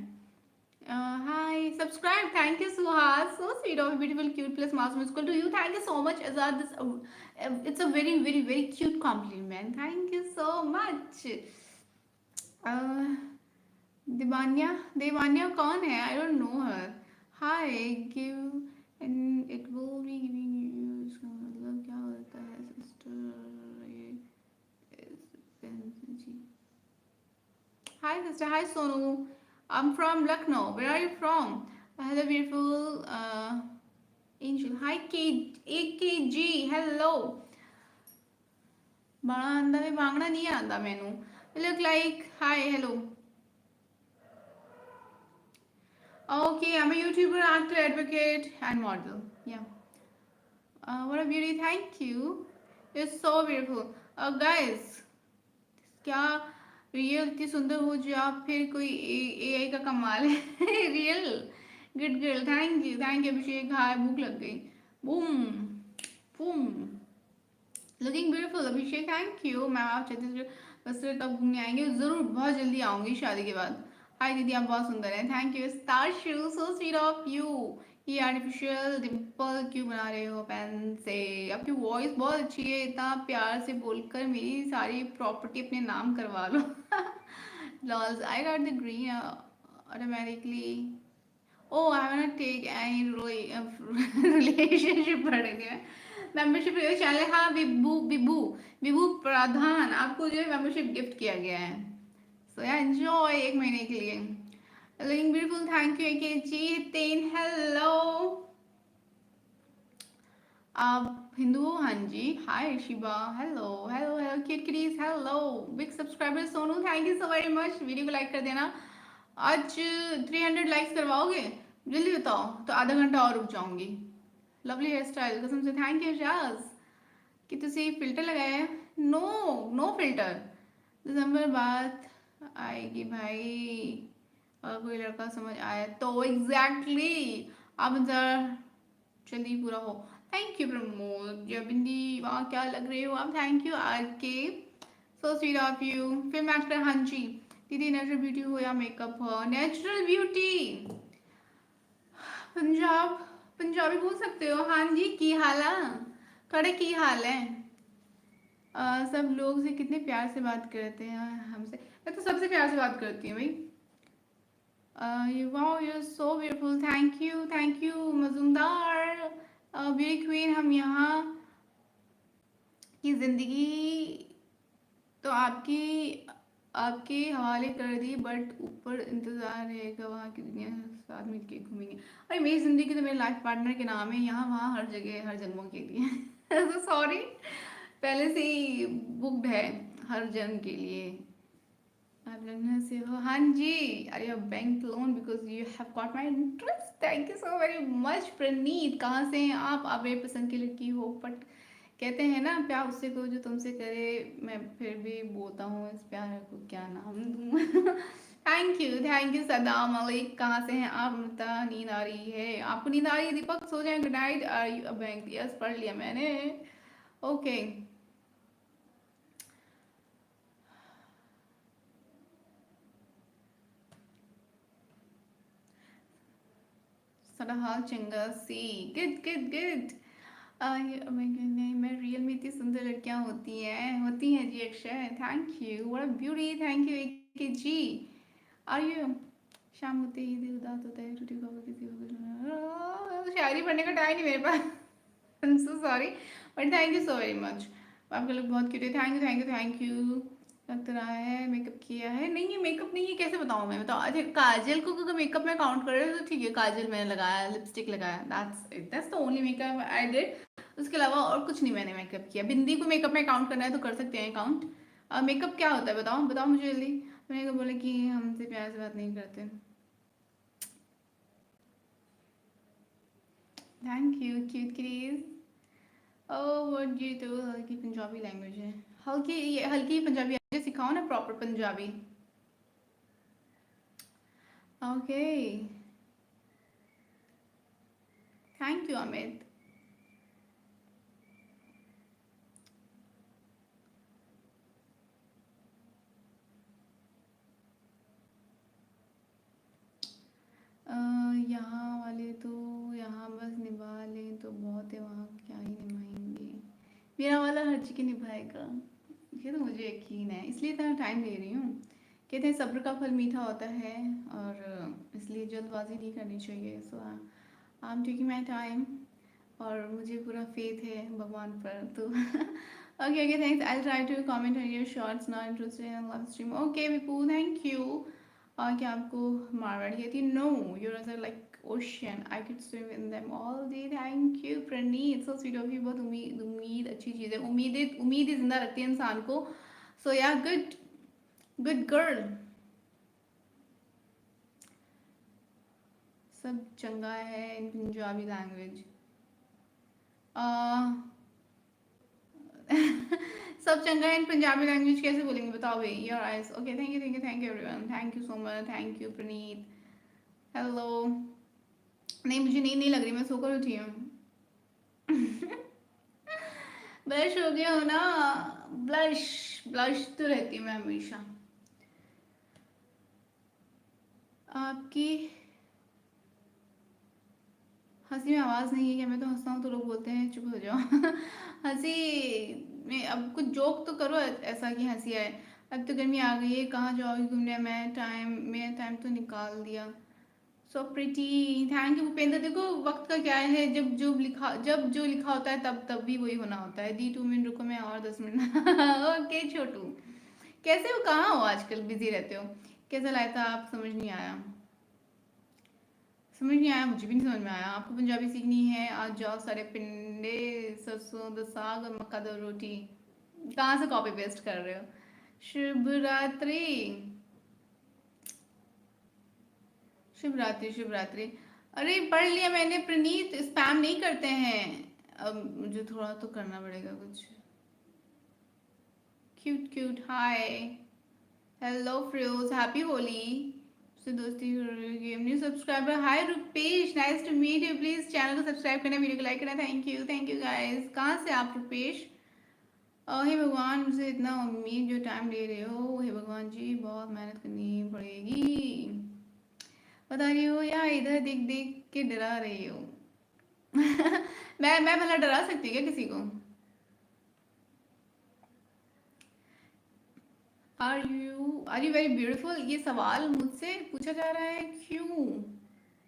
Hi, subscribe, thank you Suhas, so sweet of beautiful cute plus mass musical to you, thank you so much Azad, this it's a very very very cute compliment, thank you so much. Devanya, Devanya कौन है? I don't know her. hi give and it will be giving you, इसका मतलब क्या होता है sister? ये जी, hi sister, hi Sonu, I'm from Lucknow, where are you from? Hello beautiful angel, hi Kate AKG, hello। बड़ा आंदा भी मांगना नहीं आता मैनू, look like hi hello। Okay, I'm a YouTuber, actor, advocate, and model. Yeah. What a beauty. Thank you. You're so beautiful. Guys, क्या real इतनी सुंदर हो जो आप फिर कोई एआई का कमाल है। Real good girl, thank you Abhishek. Hi, भूख लग गई। Boom boom, looking beautiful Abhishek, thank you. मैं आप छत्तीसगढ़ बस्तर कब घूमने आएंगे? जरूर, बहुत जल्दी आऊंगी शादी के बाद। हाय दीदी, आप बहुत सुंदर हैं, thank you. Star shoe, so sweet of you. ये आर्टिफिशियल डिम्पल क्यों बना रहे हो पेन से? आपकी वॉइस बहुत अच्छी है, इतना प्यार से बोलकर मेरी सारी प्रॉपर्टी अपने नाम करवा लो। Lols, I got the green automatically. Oh, I haven't take any relationship पढ़ रही थी मैं। मेंबरशिप चैनल, हाँ विभू विभू विभू प्रधान, आपको जो है मेंबरशिप गिफ्ट किया गया है। सो या एंजॉय 1 महीने के लिए। लुकिंग ब्यूटीफुल, थैंक यू के जी। तेन हेलो, आप हिंदू हो? हाँ जी। Hi Shiba, hello hello hello kid kiddies, hello big subscriber Sonu, thank you so very much. Video को लाइक कर देना। आज 300 लाइक्स करवाओगे? जल्दी बताओ, तो आधा घंटा और रुक जाऊंगी। लवली हेयर स्टाइल, कसम से थैंक यू शाज। कि तुसी फिल्टर लगाया है? No, no filter. दिसंबर बाद आएगी भाई, अगर कोई लड़का समझ आया तो। एग्जैक्टली, आप इंतजार जल्दी पूरा हो। थैंक यू प्रमोद, जय बिंदी, वहाँ क्या लग रहे हो आप। थैंक यू आर के, सो sweet of you. Film actor, हाँ जी। दीदी नेचुरल ब्यूटी हो या मेकअप हो? Natural beauty. पंजाब, पंजाबी बोल सकते हो? हाँ जी, की हाल है? थोड़े की हाल है? सब लोग से कितने प्यार से बात करते हैं हमसे। मैं तो सबसे प्यार से बात करती हूँ भाई। Wow, you so beautiful, thank you Majumdar beauty queen. हम यहाँ की जिंदगी तो आपकी आपके हवाले कर दी, बट ऊपर इंतजार रहेगा वहाँ की दुनिया, साथ मिल के घूमेंगे। अरे मेरी जिंदगी तो मेरे लाइफ पार्टनर के नाम है, यहाँ वहाँ हर जगह हर जन्मों के लिए। तो सॉरी, पहले से ही बुक्ड है हर जन्म के लिए। आप लखनऊ से हो? हाँ जी। अरे bank loan because you have got my interest, thank you so very much. Praneet, कहाँ से हैं आप मेरे पसंद की लड़की हो, बट कहते हैं ना प्यार उससे करो जो तुमसे करे। मैं फिर भी बोलता हूँ इस प्यार को क्या नाम दूँ। थैंक यू सदाम मलिक, कहाँ से हैं आप? अमृता, नींद आ रही है आपको? नींद आ रही है? दीपक सो जाए, good night. Are you a bank? Yes, पढ़ लिया मैंने। ओके, सारा हाल चंगा सी, गुड गुड गुड। नहीं, मैं रियल में इतनी सुंदर लड़कियां होती हैं जी Akshay, thank you. What beauty, thank you के जी। Are you? शाम होते ही दिल उदास होता है, टूटी खबर किसी को शायरी पढ़ने का टाइम नहीं मेरे पास। I am so sorry, but thank you so very much. आपका लुक बहुत क्यूट है, थैंक यू। लग तो रहा है मेकअप किया है। नहीं, ये मेकअप नहीं है, कैसे बताऊँ मैं? बताओ। अच्छा, काजल को अगर मेकअप में काउंट कर रहे हो तो ठीक है, काजल मैंने लगाया, लिपस्टिक लगाया, that's the only makeup I did. उसके अलावा और कुछ नहीं मैंने मेकअप किया। बिंदी को मेकअप में काउंट करना है तो कर सकते हैं काउंट। मेकअप क्या होता है बताओ, बताओ मुझे जल्दी। मैंने को बोला कि हमसे प्यार से बात नहीं करते। Thank you cute crease. Word, ये तो हल्की पंजाबी लैंग्वेज है। हल्की, ये हल्की पंजाबी मुझे सिखाओ ना proper Punjabi. Okay, thank you Amit. यहाँ वाले तो यहाँ बस निभा लें तो बहुत है, वहाँ क्या ही निभाएंगे। मेरा वाला हर जगह निभाएगा, ये तो मुझे यकीन है, इसलिए इतना टाइम ले रही हूँ। कहते हैं सब्र का फल मीठा होता है, और इसलिए जल्दबाजी नहीं करनी चाहिए. So I am taking my time और मुझे पूरा फेथ है भगवान पर. तो okay okay thanks. I try to comment on your shorts. Not interested in live stream. Okay Vipu thank you. और क्या आपको मारवाड़ी आती? No your answer like ocean. I could swim in them all day. Thank you Praneet. So sweet of you. बहुत उम्मीद उम्मीद अच्छी चीज़ है. उम्मीद ही जिंदा रखती है इंसान को. सो या गुड गुड गर्ल. सब चंगा है इन पंजाबी लैंग्वेज. सब चंगा है इन पंजाबी लैंग्वेज कैसे बोलेंगे बताओ भाई. Your eyes. Okay thank you everyone. Thank you so much. Thank you Praneet. Hello. नहीं मुझे नींद नहीं लग रही. मैं सोकर उठी हूँ. ब्लश हो गया हो ना. ब्लश ब्लश तो रहती हूँ मैं हमेशा. आपकी हंसी में आवाज़ नहीं है क्या? मैं तो हंसता हूँ तो लोग बोलते हैं चुप हो जाओ. हंसी में अब कुछ जोक तो करो ऐसा कि हंसी आए. अब तो गर्मी आ गई है. कहाँ जाओगी घूमने? मैं टाइम तो निकाल दिया. सो प्रिटी. Thank you Bhupendra. देखो वक्त का क्या है. जब जो लिखा होता है तब तब भी वही होना होता है. दी 2 मिनट रुको मैं और 10 मिनट. ओके छोटू. कैसे हो? कहाँ हो आजकल? बिजी रहते हो. कैसा लाया था आप? समझ नहीं आया. समझ नहीं आया. मुझे भी नहीं समझ में आया. आपको पंजाबी सीखनी है? आज जाओ. सारे पिंडे सरसों द साग और मक्का द रोटी. कहाँ से कॉपी पेस्ट कर रहे हो? शुभ रात्रि. शुभ रात्रि शुभ रात्रि. अरे पढ़ लिया मैंने प्रणीत. स्पैम नहीं करते हैं. अब मुझे थोड़ा तो करना पड़ेगा कुछ. Cute cute. हाय. हेलो फ्रोज. हैप्पी होली. से दोस्ती game new subscriber. Hi Rupesh. Nice to meet you. Please channel को सब्सक्राइब करना. वीडियो को लाइक करना. Thank you guys. कहाँ से आप रुपेश? हे भगवान मुझसे इतना उम्मीद जो टाइम ले रहे हो. हे भगवान जी बहुत मेहनत करनी पड़ेगी. बता रही हो या इधर देख देख के डरा रही हो? मैं भला डरा सकती हूँ क्या किसी को? Are you very beautiful. ये सवाल मुझसे पूछा जा रहा है क्यों?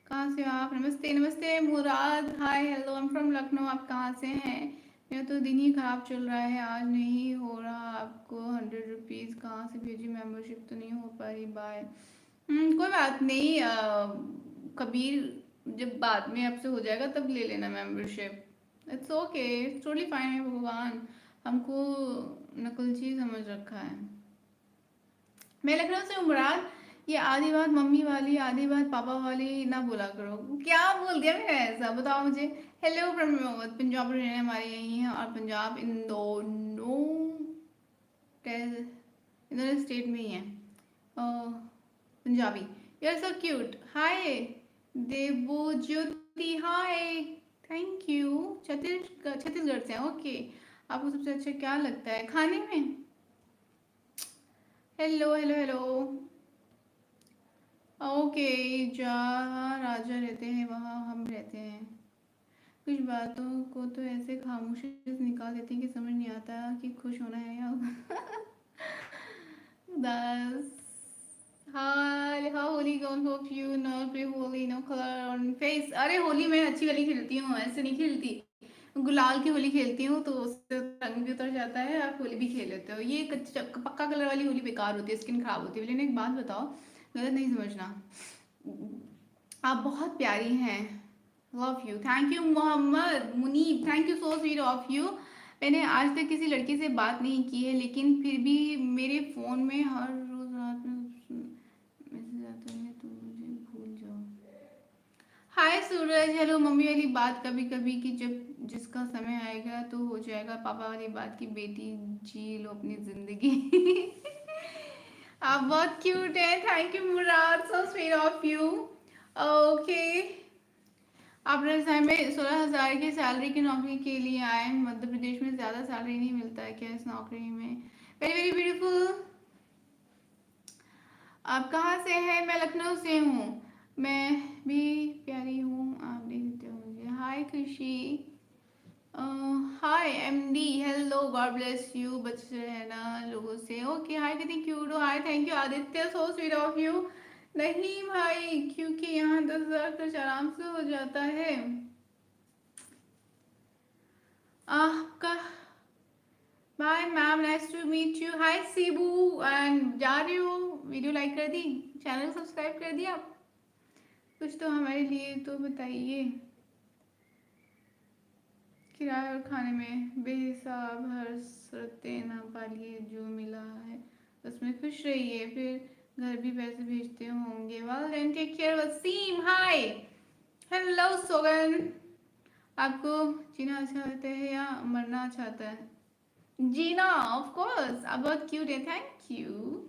कहाँ से हो आप? नमस्ते नमस्ते मुराद. Hi hello. I am from Lucknow. आप कहाँ से हैं? मेरा तो दिन ही खराब चल रहा है. आज नहीं हो रहा. आपको 100 रुपीज़ कहाँ से भेजी? मेंबरशिप तो नहीं हो पाई. बाय. कोई बात नहीं. कबीर जब बाद में आपसे हो जाएगा तब ले लेना membership. It's okay. It's totally fine है. भगवान हमको नकलची समझ रखा है. मैं लखनऊ से हूँ मुराद. ये आधी बात मम्मी वाली आधी बात पापा वाली ना बोला करो. क्या बोल दिया मैंने ऐसा? बताओ मुझे. हेलो प्रमोद. पंजाब रहने हमारे यही हैं और पंजाब इन दोनों स्टेट में ही है. Punjabi. You are so cute. Hi Debjyoti. Hi. Thank you. Chhattisgarh से. ओके. आपको सबसे अच्छा क्या लगता है खाने में? Hello hello hello. ओके. जहाँ राजा रहते हैं वहाँ हम रहते हैं. कुछ बातों को तो ऐसे खामोशी से निकाल देते हैं कि समझ नहीं आता कि खुश होना है या उदास. How Holi gone. Hope you not play Holi. No colour on face. अरे होली मैं अच्छी वाली खेलती हूँ. ऐसे नहीं खेलती. गुलाल की होली खेलती हूँ तो उससे रंग भी उतर जाता है. आप होली भी खेल लेते हो. ये पक्का कलर वाली होली बेकार होती है. स्किन खराब होती है. लेकिन एक बात बताओ गलत नहीं समझना. आप बहुत प्यारी हैं. Love you. Thank you Mohammad Munib. Thank you so sweet of you. मैंने आज तक किसी लड़की से बात नहीं की है लेकिन फिर भी मेरे फ़ोन में हर रोज़ रात में मैसेज आता है तो मुझे भूल जाओ. हाय सूरज. हेलो. मम्मी वाली बात कभी कभी कि जब जिसका समय आएगा तो हो जाएगा. पापा वाली बात की बेटी जी लो अपनी जिंदगी. आप बहुत क्यूट है. Thank you Murad. So sweet of you. Okay. आप राजस्थान में 16,000 की सैलरी की नौकरी के लिए आए. मध्य प्रदेश में ज़्यादा सैलरी नहीं मिलता है क्या इस नौकरी में? Very very beautiful. आप कहाँ से हैं? मैं लखनऊ से हूँ. मैं भी प्यारी हूँ. आप देख सकते हो मुझे. Hi Khushi. Hi MD. Hello. God bless you. बच रहना लोगों से. ओके. हाय कितनी क्यूट हो. Hi. Thank you Aditya. So sweet of you. नहीं भाई, क्योंकि यहाँ 10,000 खर्च आराम से हो जाता है आपका। Bye ma'am, nice to meet you. Hi सीबू। एंड जा रही हो? वीडियो लाइक कर दी? चैनल सब्सक्राइब कर दिया? कुछ तो हमारे लिए तो बताइए। किराए और खाने में बेहिसाब हसरतें ना पालिए, जो मिला है उसमें खुश रहिए, फिर घर भी पैसे भेजते होंगे। Well then take care. Waseem hi. Hello Sogan. आपको जीना अच्छा लगता है या मरना अच्छा लगता है? जीना, ऑफ कोर्स। आप बहुत क्यूट है, थैंक यू।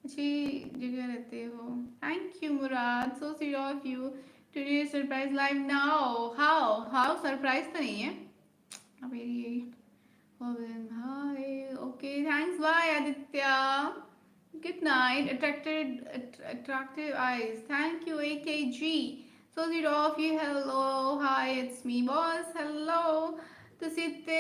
अच्छी जगह रहते हो, thank you Murad, so sweet of you. Today surprise live now. How surprise तो नहीं है अब ये। Hi okay, thanks bye Aditya. Good night. Attractive eyes, thank you AKG, so sweet of you। Hello, hi, it's me boss। Hello। ਤੁਸੀਂ ਤੇ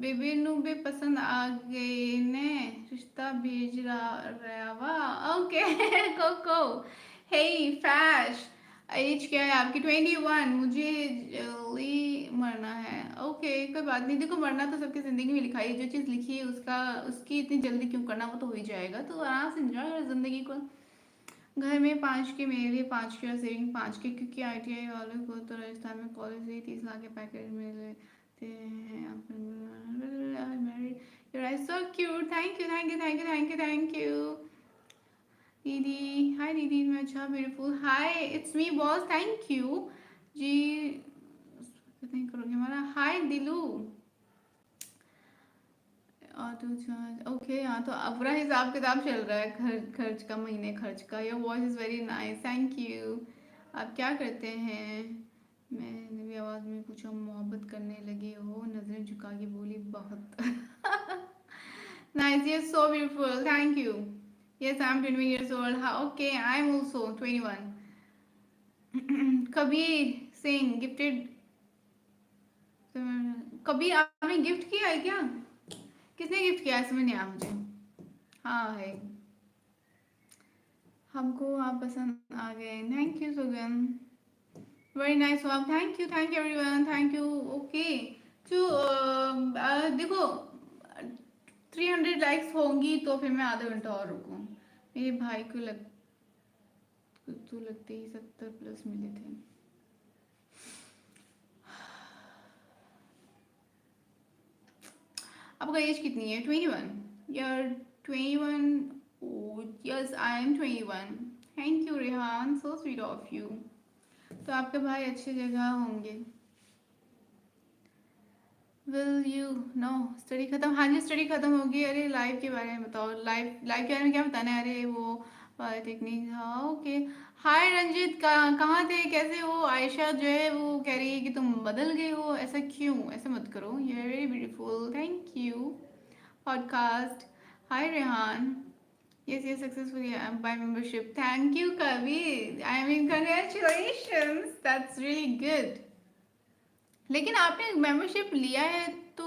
baby ਨੂੰ ਵੀ ਪਸੰਦ ਆ ਗਏ ਨੇ, ਰਿਸ਼ਤਾ भेज रहा वा। Okay Coco. हे फैश, एज क्या है आपकी? 21। मुझे जल्दी मरना है। ओके कोई बात नहीं, देखो मरना तो सबकी जिंदगी में लिखा है, जो चीज़ लिखी है उसका उसकी इतनी जल्दी क्यों करना, वो तो हो ही जाएगा। तो आराम से एंजॉय कर जिंदगी को। घर में 5 के, मेरे लिए 5 के और सेविंग 5 के, क्योंकि ITI वालों को तो राजस्थान में कॉलेज से ही 30 लाख के पैकेज मिल लेते हैं। So cute, thank you thank you thank you thank you thank you. दीदी हाय, दीदी मैं अच्छा beautiful. Hi it's me boss, thank you ji. नहीं करोगे हमारा? Hi Dilu. Auto charge okay. हाँ तो पूरा हिसाब किताब चल रहा है खर्च का, महीने खर्च का। Your voice is very nice, thank you. आप क्या करते हैं? मैंने भी आवाज़ में पूछा। मोहब्बत करने लगे हो? नजरें झुका के बोली बहुत। Nice, you so beautiful, thank you. Yes I am 21 years old। हाँ okay, I am also 21। Kabir Singh gifted. Kabir आपने गिफ्ट किया है क्या? किसने गिफ्ट किया है समझ नहीं आया मुझे। हाँ है। हमको आप पसंद आ गए, thank you Sugan. Very nice wow, thank you everyone, thank you. Okay तो देखो 300 लाइक्स होंगी तो फिर मैं आधा घंटा और रुकूं। मेरे भाई को तो लगते ही 70+ मिले थे। आपका एज कितनी है? 21। यार 21। Yes I am 21। Thank you Rehan, so sweet of you. तो आपके भाई अच्छी जगह होंगे। विल यू नो स्टडी खत्म? हाँ जी स्टडी खत्म होगी। अरे लाइव के बारे में बताओ। लाइव के बारे में क्या बताना है? अरे वो टेक्निक, हाँ ओके। हाय रंजित, कहाँ थे, कैसे हो? आयशा जो है वो कह रही है कि तुम बदल गए हो, ऐसा क्यों? ऐसा मत करो, you are very beautiful, thank you. Podcast. Hi Rehan. yes yes successfully by membership, thank you Kabir, I mean congratulations, that's really good। लेकिन आपने मेंबरशिप लिया है तो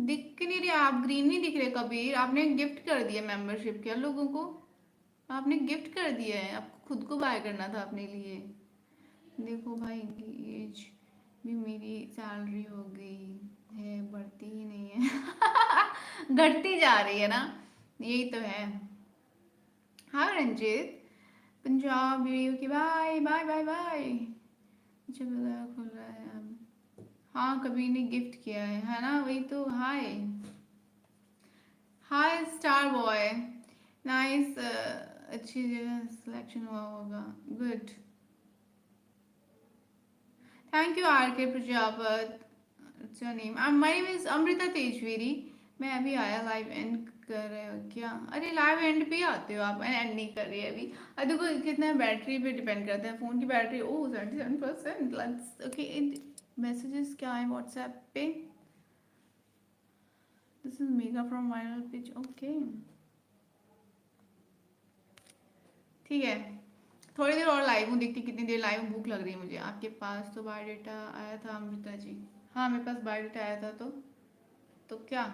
दिख नहीं रहे आप, ग्रीन नहीं दिख रहे कबीर। आपने गिफ्ट कर दिया मेंबरशिप क्या लोगों को? आपने गिफ्ट कर दिया है, आपको खुद को बाय करना था अपने लिए। देखो भाई एज भी मेरी सैलरी हो गई है, बढ़ती ही नहीं है। घटती जा रही है ना, यही तो है। हाँ रंजित, पंजाब वीडियो की बाय बाय बाय बाय। अच्छा खुल रहा है अब। हाँ कभी ने गिफ्ट किया है ना, वही तो। हाय हाय स्टार बॉय, नाइस। अच्छी जगह सिलेक्शन हुआ होगा, good. Thank you are K Prajapat. अच्छा name, my name is Amrita Tejveeri. मैं अभी आया, लाइव एंड कर रहे हो क्या? अरे लाइव एंड पे आते हो आप, एंड नहीं कर रही है अभी। देखो कितना बैटरी पे डिपेंड करता है फ़ोन की battery. Oh 77%, let's okay. Messages क्या है व्हाट्सएप पे? This is mega from viral pitch, okay ठीक है। थोड़ी देर और लाइव हूँ, देखती कितनी देर लाइव हूँ, भूख लग रही है मुझे। आपके पास तो बायोडाटा आया था अमृता जी? हाँ मेरे पास बायोडाटा आया था, तो क्या?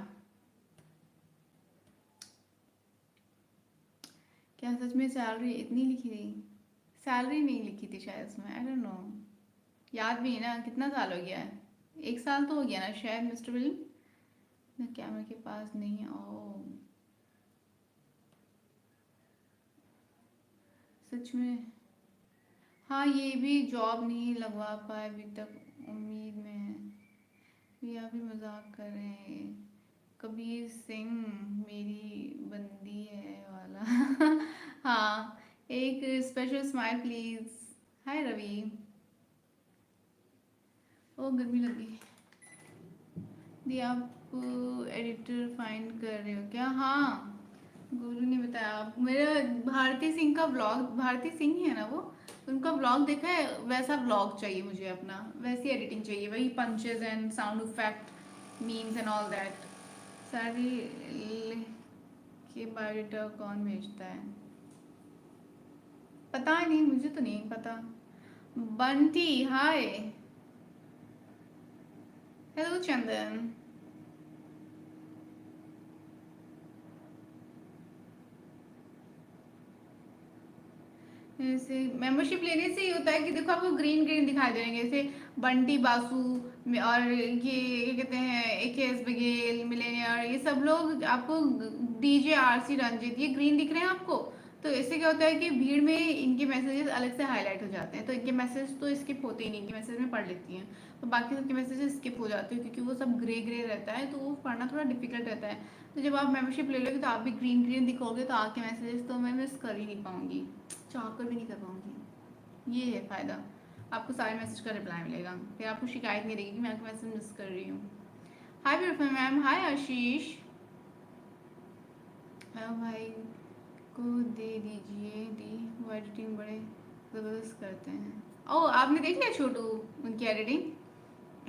क्या सच में सैलरी इतनी लिखी थी? सैलरी नहीं लिखी थी शायद इसमें, आई डोंट नो। याद भी नहीं ना, कितना साल हो गया है। 1 साल तो हो गया ना शायद मिस्टर विलियम। ना कैमरे के पास नहीं है। ओ सच में। हाँ ये भी जॉब नहीं लगवा पाए अभी तक, उम्मीद में है। ये आप भी मजाक कर रहे हैं। कबीर सिंह मेरी बंदी है वाला। हाँ, एक स्पेशल स्माइल प्लीज। हाय रवि। ओ गर्मी लगी। दी आप एडिटर फाइंड कर रहे हो क्या? हाँ, गुरु ने बताया। आप मेरा भारती सिंह का ब्लॉग, भारती सिंह ही है ना वो, उनका ब्लॉग देखा है? वैसा ब्लॉग चाहिए मुझे अपना, वैसी एडिटिंग चाहिए, वही punches and sound effect, memes and all that. सारी के बायोडाटा कौन भेजता है? पता नहीं, मुझे तो नहीं पता। बंटी हाय। हेलो चंदन। जैसे मेंबरशिप लेने से ही होता है कि देखो आपको ग्रीन ग्रीन दिखाई दे देंगे, जैसे बंटी बासु और ये कहते हैं AKS बघेल मिलेनियर, ये सब लोग आपको, DJ RC रंजित, ये ग्रीन दिख रहे हैं आपको। तो इससे क्या होता है कि भीड़ में इनके मैसेजेस अलग से हाईलाइट हो जाते हैं, तो इनके मैसेज तो स्किप होते ही नहीं, इनके मैसेज में पढ़ लेती हैं। तो बाकी सबके मैसेजेस स्किप हो जाते हैं क्योंकि वो सब ग्रे ग्रे रहता है, तो वो पढ़ना थोड़ा डिफिकल्ट रहता है। तो जब आप मेंबरशिप ले लोगे तो आप भी ग्रीन ग्रीन दिखोगे, तो आपके मैसेजेस तो मैं मिस कर ही नहीं पाऊंगी, चाहकर भी नहीं कर पाऊंगी। ये है फ़ायदा, आपको सारे मैसेज का रिप्लाई मिलेगा, फिर आपको शिकायत नहीं रहेगी कि मैं आपके मैसेज मिस कर रही हूँ। हाय ब्यूटीफुल मैम, हाय आशीष। भाई को दे दीजिए दी, वो एडिटिंग बड़े ज़बरदस्त करते हैं। ओह आपने देख लिया छोटू उनकी एडिटिंग?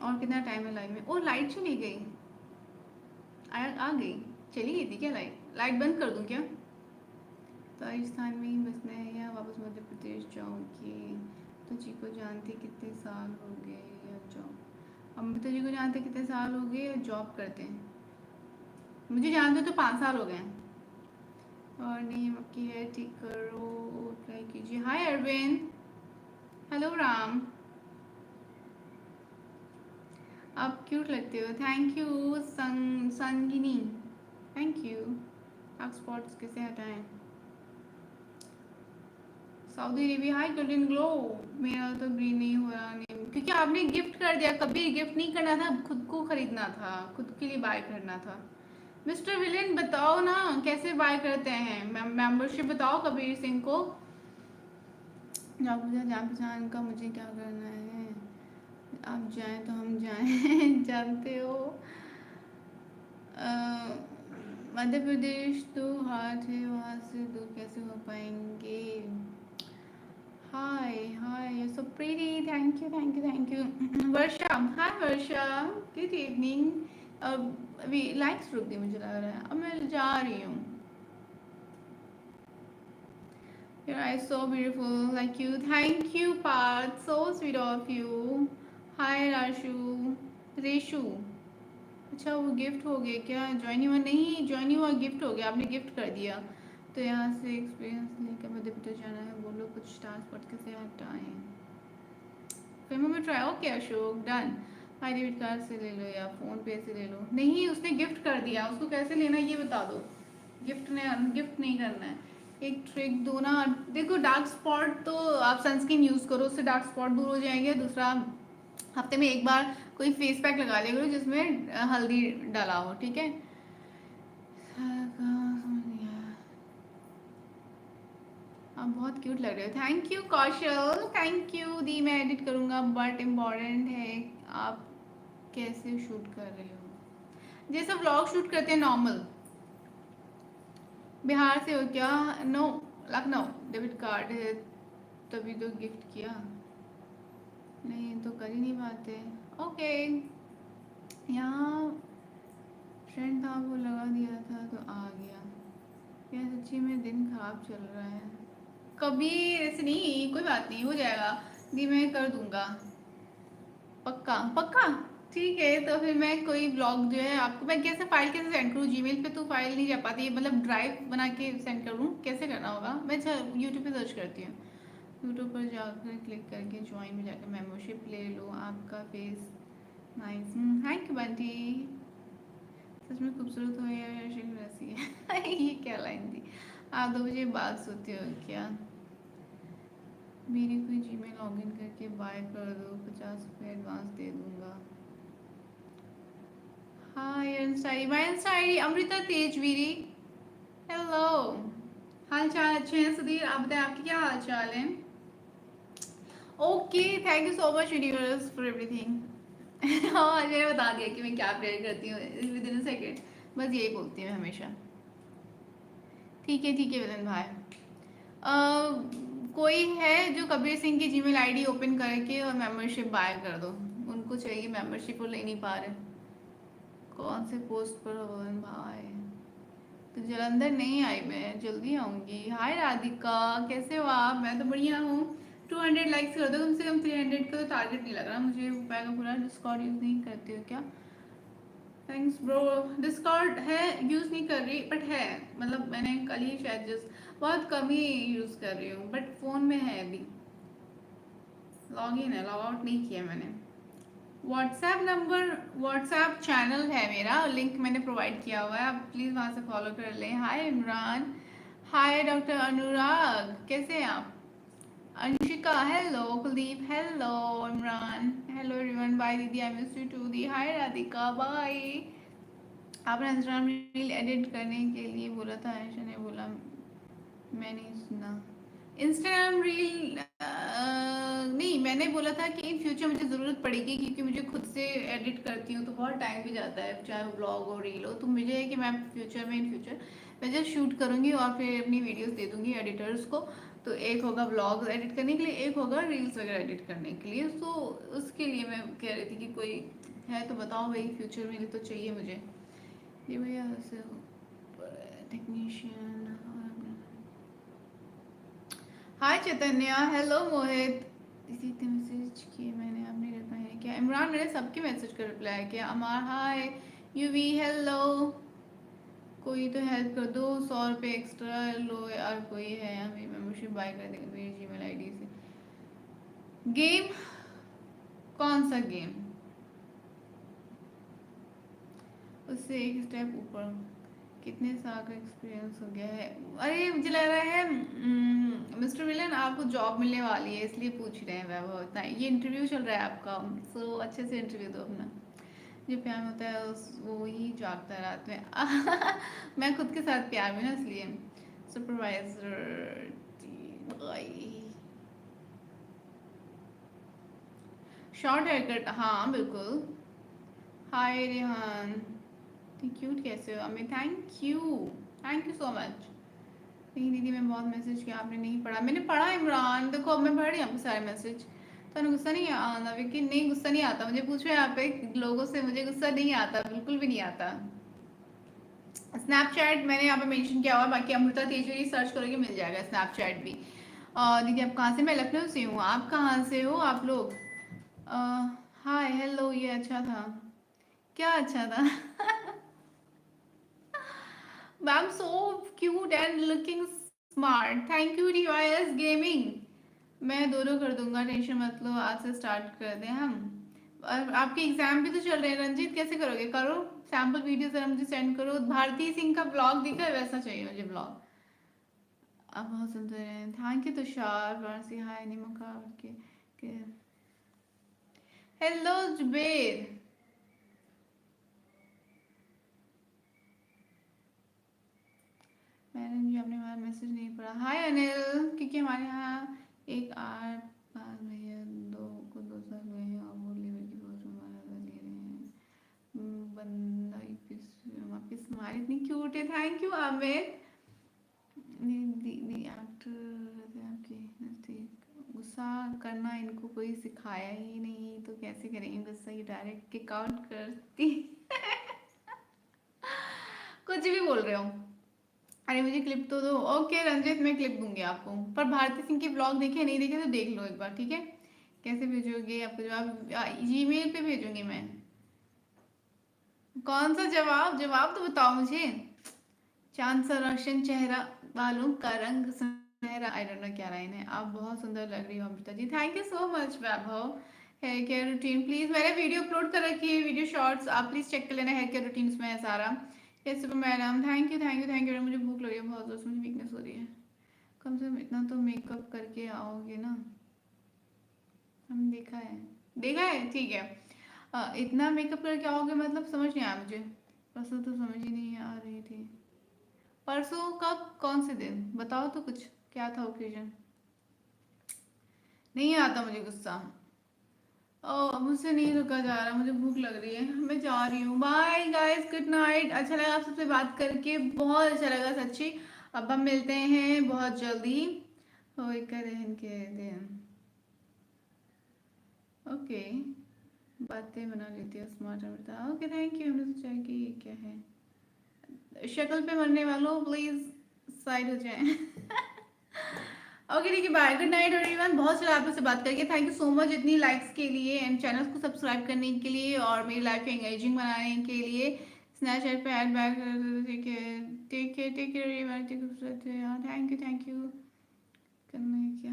और कितना टाइम है लाइव में? ओ लाइट चली गई। आ गई। चली गई थी क्या लाइट? लाइट बंद कर दूँ क्या? तो राजस्थान में ही बसना है या वापस मध्य प्रदेश जाओगे? तो जी को जानते कितने साल हो गए या जॉब? अमृता जी को जानते कितने साल हो गए या जॉब करते हैं? मुझे जानते तो 5 साल हो गए। और नहीं आपकी हेयर ठीक करो, ट्राई कीजिए। हाय अरविंद। हेलो राम। आप क्यूट लगते हो, thank you Sangini, thank you. आप स्पॉट्स कैसे हटाएं? सऊदी अरेबिया, हाय गोल्डन ग्लो। मेरा तो ग्रीन नहीं हो रहा, नहीं क्योंकि आपने गिफ्ट कर दिया। कभी गिफ्ट नहीं करना था, खुद को खरीदना था, खुद के लिए बाय करना था। मिस्टर विलेन बताओ ना कैसे बाय करते हैं, मेंबरशिप बताओ कबीर सिंह को। जान पहचान का मुझे क्या करना है? आप जाएं तो हम जाएं। जानते हो मध्य प्रदेश तो हाथ है, वहाँ से दूर कैसे हो पाएंगे? हाय हाय, you're so pretty, thank you thank you thank you। Varsha, hi Varsha, good evening. अब अभी लाइट्स रुक गई मुझे लग रहा है, अब मैं जा रही हूँ। Your eyes so beautiful, like you, thank you Parth, so sweet of you। हाय राशु, रेशु। अच्छा वो गिफ्ट हो गया क्या? ज्वाइन हुआ नहीं, ज्वाइन हुआ गिफ्ट हो गया, आपने गिफ्ट कर दिया। तो यहाँ से एक्सपीरियंस लेकर मध्य प्रदेश जाना है, बोलो कुछ ट्रांसपोर्ट कैसे हटाएं? फिल्मों में try, okay Ashok done. High debit card से ले लो या फ़ोन पे से ले लो। नहीं उसने गिफ्ट कर दिया, उसको कैसे लेना ये बता दो। गिफ्ट ने गिफ्ट नहीं करना है। एक ट्रिक दो ना, देखो डार्क स्पॉट तो आप सनस्क्रीन यूज़ करो, उससे डार्क स्पॉट दूर हो जाएंगे। दूसरा, हफ्ते में एक बार कोई फेस पैक लगा लिया करो जिसमें हल्दी डाला हो, ठीक है? आप बहुत क्यूट लग रहे हो, thank you Kaushal, thank you दी। मैं एडिट करूँगा बट इम्पॉर्टेंट है आप कैसे शूट कर रहे हो? जैसे व्लॉग शूट करते हैं नॉर्मल। बिहार से हो क्या? नो, लखनऊ। डेबिट कार्ड है तभी तो गिफ्ट किया, नहीं तो कर ही नहीं पाते। ओके, यहाँ फ्रेंड था वो लगा दिया था तो आ गया। यार सच्ची में दिन खराब चल रहा है। कभी ऐसे नहीं, कोई बात नहीं, हो जाएगा दी, मैं कर दूंगा, पक्का पक्का। ठीक है, तो फिर मैं कोई ब्लॉग जो है आपको, मैं कैसे फाइल कैसे सेंड करूँ? जीमेल पे तो फाइल नहीं जा पाती है, मतलब ड्राइव बना के सेंड करूँ, कैसे करना होगा? मैं यूट्यूब पे सर्च करती हूँ। यूट्यूब पर जाकर क्लिक करके ज्वाइन में जाकर मेंबरशिप ले लो, आपका face nice. Thank you Bunty, सच में खूबसूरत हो या शक्ल ऐसी है। ये क्या लाइन थी? आप 2 बजे बाद सोते हो क्या? मेरी कोई जीमेल लॉगिन करके बाय कर दो, 50 रुपये एडवांस दे दूंगा। हाय इंस्टाई, माय इंस्टाई अमृता तेजवीरी। हेलो, हाल चाल अच्छे हैं सुधीर? आप बताएं, आपके क्या हाल चाल है? Okay, thank you so much universe for everything. हाँ, मैंने बता दिया कि मैं क्या प्रेयर करती हूँ विद इन सेकेंड, बस यही बोलती हूँ हमेशा। ठीक है विलन भाई। कोई है जो कबीर सिंह की जीमेल आईडी ओपन करके और मेंबरशिप बाय कर दो? उनको चाहिए मेंबरशिप, वो ले नहीं पा रहे। कौन से पोस्ट पर हो विलन भाई? तो जलंधर नहीं आई, मैं जल्दी आऊंगी। हाय राधिका, कैसे हो आप? मैं तो बढ़िया हूँ। 200 लाइक्स कर दो कम से कम, 300 का तो टारगेट नहीं लग रहा मुझे हो पाएगा पूरा। डिस्कॉर्ड यूज़ नहीं करते हो क्या? Thanks bro. डिस्कॉर्ड है, यूज़ नहीं कर रही बट है, मतलब मैंने कल ही शायद जस्ट बहुत कम ही यूज़ कर रही हूँ, बट फ़ोन में है अभी। लॉग इन है, लॉग आउट नहीं किया मैंने। व्हाट्सएप नंबर, व्हाट्सएप चैनल है मेरा, लिंक मैंने प्रोवाइड किया हुआ है, आप प्लीज़ वहाँ से फॉलो कर लें। हाय इमरान, हाय डॉक्टर अनुराग, कैसे हैं आप? Anshika hello, Kuldeep hello, Imran hello everyone, bye दीदी, आई मिस यू टू दी, हाय राधिका बाय। आपने इंस्टाग्राम रील एडिट करने के लिए बोला था, आयशा ने बोला, मैं नहीं सुना। इंस्टाग्राम रील नहीं, मैंने बोला था कि इन फ्यूचर मुझे ज़रूरत पड़ेगी, क्योंकि मुझे खुद से एडिट करती हूँ तो बहुत टाइम भी जाता है, चाहे वो ब्लॉग हो रील हो। तो मुझे है कि मैं फ्यूचर में, इन फ्यूचर मैं जस्ट शूट करूँगी और फिर अपनी वीडियोस दे दूँगी एडिटर्स को। तो एक होगा ब्लॉग एडिट करने के लिए, एक होगा रील्स वगैरह एडिट करने के लिए। तो उसके लिए मैं कह रही थी कि कोई है तो बताओ भाई, फ्यूचर में तो चाहिए मुझे। ये भैया टेक्नीशियन। हाय चैतन्य, हेलो मोहित। इसी तरह मैसेज किए मैंने, आपने रिप्लाई नहीं किया। इमरान, मैंने सबके मैसेज का रिप्लाई किया। अमार हाय, यूवी हेलो। कोई तो हेल्प कर दो, 100 रुपये एक्स्ट्रा लो यार, कोई है हमें मेम्बरशिप बाय कर देगा मेरी जीमेल आईडी से। गेम? कौन सा गेम? उससे एक स्टेप ऊपर। कितने साल का एक्सपीरियंस हो गया है? अरे मुझे लग रहा है मिस्टर विलन आपको जॉब मिलने वाली है, इसलिए पूछ रहे हैं वैभव इतना। ये इंटरव्यू चल रहा है आपका, सो अच्छे से इंटरव्यू दो अपना। जो प्यार में होता है वो ही जागता है रात में। मैं खुद के साथ प्यार में ना, इसलिए। सुपरवाइजर शॉर्ट हेयर कट, हाँ बिल्कुल। हाय रेहान, क्यूट कैसे हो? Amit thank you so much. नहीं दीदी, मैं बहुत मैसेज किया, आपने नहीं पढ़ा। मैंने पढ़ा इमरान, देखो अब मैं पढ़ रही हूँ आपके सारे मैसेज। तो गुस्सा नहीं आता लेकिन? नहीं गुस्सा नहीं आता मुझे, पूछो यहाँ पे लोगों से, मुझे गुस्सा नहीं आता, बिल्कुल भी नहीं आता। स्नैपचैट मैंने यहाँ पे मेंशन किया हुआ, बाकी अमृता तेजरी सर्च करोगे मिल जाएगा स्नैपचैट भी। दीदी आप कहाँ से? मैं लखनऊ से हूँ, आप कहाँ से हो आप लोग? हाय हेलो, ये अच्छा था। क्या अच्छा था? Ma'am so cute and looking smart, thank you रिवायस गेमिंग। मैं दोनों कर दूंगा, टेंशन मत लो, आज से स्टार्ट कर दें हम। और आपके एग्जाम भी तो चल रहे हैं रंजीत, कैसे करोगे? करो सैम्पल वीडियो जरा मुझे सेंड करो। भारती सिंह का ब्लॉग दिखा है, वैसा चाहिए मुझे ब्लॉग। आप बहुत सुंदर हैं, थैंक यू तुषार वारसी, हाय निमका के हेलो जुबेर। मैंने जी अपने बारे मैसेज नहीं पढ़ा। हाय अनिल, क्योंकि हमारे यहाँ एक आर पास भैया दो साल हुए हैं और वो लीवर की पोस्ट हमारा ले रहे हैं। बंदा वापिस हमारी इतनी क्यूट है, थैंक यू आमिर। दीदी एक्टर आपके नज़दीक गुस्सा करना इनको कोई सिखाया ही नहीं, तो कैसे करेंगे गुस्सा? ये डायरेक्ट किक आउट करती। कुछ भी बोल रहे हो। अरे मुझे क्लिप तो दो। ओके रंजित, मैं क्लिप दूंगी आपको। पर भारती सिंह की ब्लॉग देखे नहीं देखे तो देख लो एक बार, ठीक है? कैसे भेजोगे? आपको जवाब जीमेल पे भेजूंगी मैं। कौन सा जवाब? जवाब तो बताओ मुझे। चांद सा रोशन चेहरा, बालों का रंग सुनहरा। आई डोंट नो क्या लाइन है। आप बहुत सुंदर लग रही हो Amrita ji. Thank you so much Vaibhav. Hair care routine please, मैंने वीडियो अपलोड कर रखी है, वीडियो शॉर्ट्स, आप प्लीज चेक कर लेना। हेयर केयर रूटीन में है सारा। Yes madam, thank you thank you thank you. मुझे भूख लगी है बहुत जोर से, मुझे वीकनेस हो रही है। कम से कम इतना तो मेकअप करके आओगे ना। हम देखा है, देखा है, ठीक है। इतना मेकअप करके आओगे मतलब समझ नहीं आया मुझे। परसों तो समझ ही नहीं आ रही थी। परसों कब, कौन से दिन बताओ तो कुछ, क्या था ओकेजन? नहीं आता मुझे गुस्सा। ओ मुझसे नहीं रुका जा रहा, मुझे भूख लग रही है, मैं जा रही हूँ। Bye guys, good night. अच्छा लगा आप सबसे बात करके, बहुत अच्छा लगा सच्ची। अब हम मिलते हैं बहुत जल्दी। होई करें के दिन। ओके, बातें बना लेती है smart Amrita. Okay thank you. हमने सोचा कि ये क्या है, शक्ल पे मरने वालों प्लीज साइड हो जाए। ओके ठीक है, बाय, गुड नाइट एवरीवन। बहुत चला आपसे बात करके, थैंक यू सो मच इतनी लाइक्स के लिए एंड चैनल को सब्सक्राइब करने के लिए और मेरी लाइफ को एंगेजिंग बनाने के लिए। स्नैपचैट पे ऐड बैक, ठीक है, टेक केयर एवरीवन, खूबसूरत है यार, थैंक यू। करना है क्या?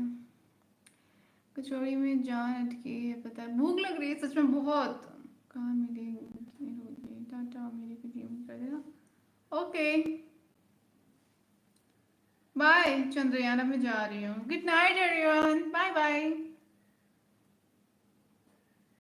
कचौड़ी में जान अटकी है, पता है, भूख लग रही है सच में बहुत। कहाँ मिलेगी? टाटा, मेरी भी कर देना। ओके बाय चंद्रयान, अब मैं जा रही हूँ। Good night everyone, bye bye.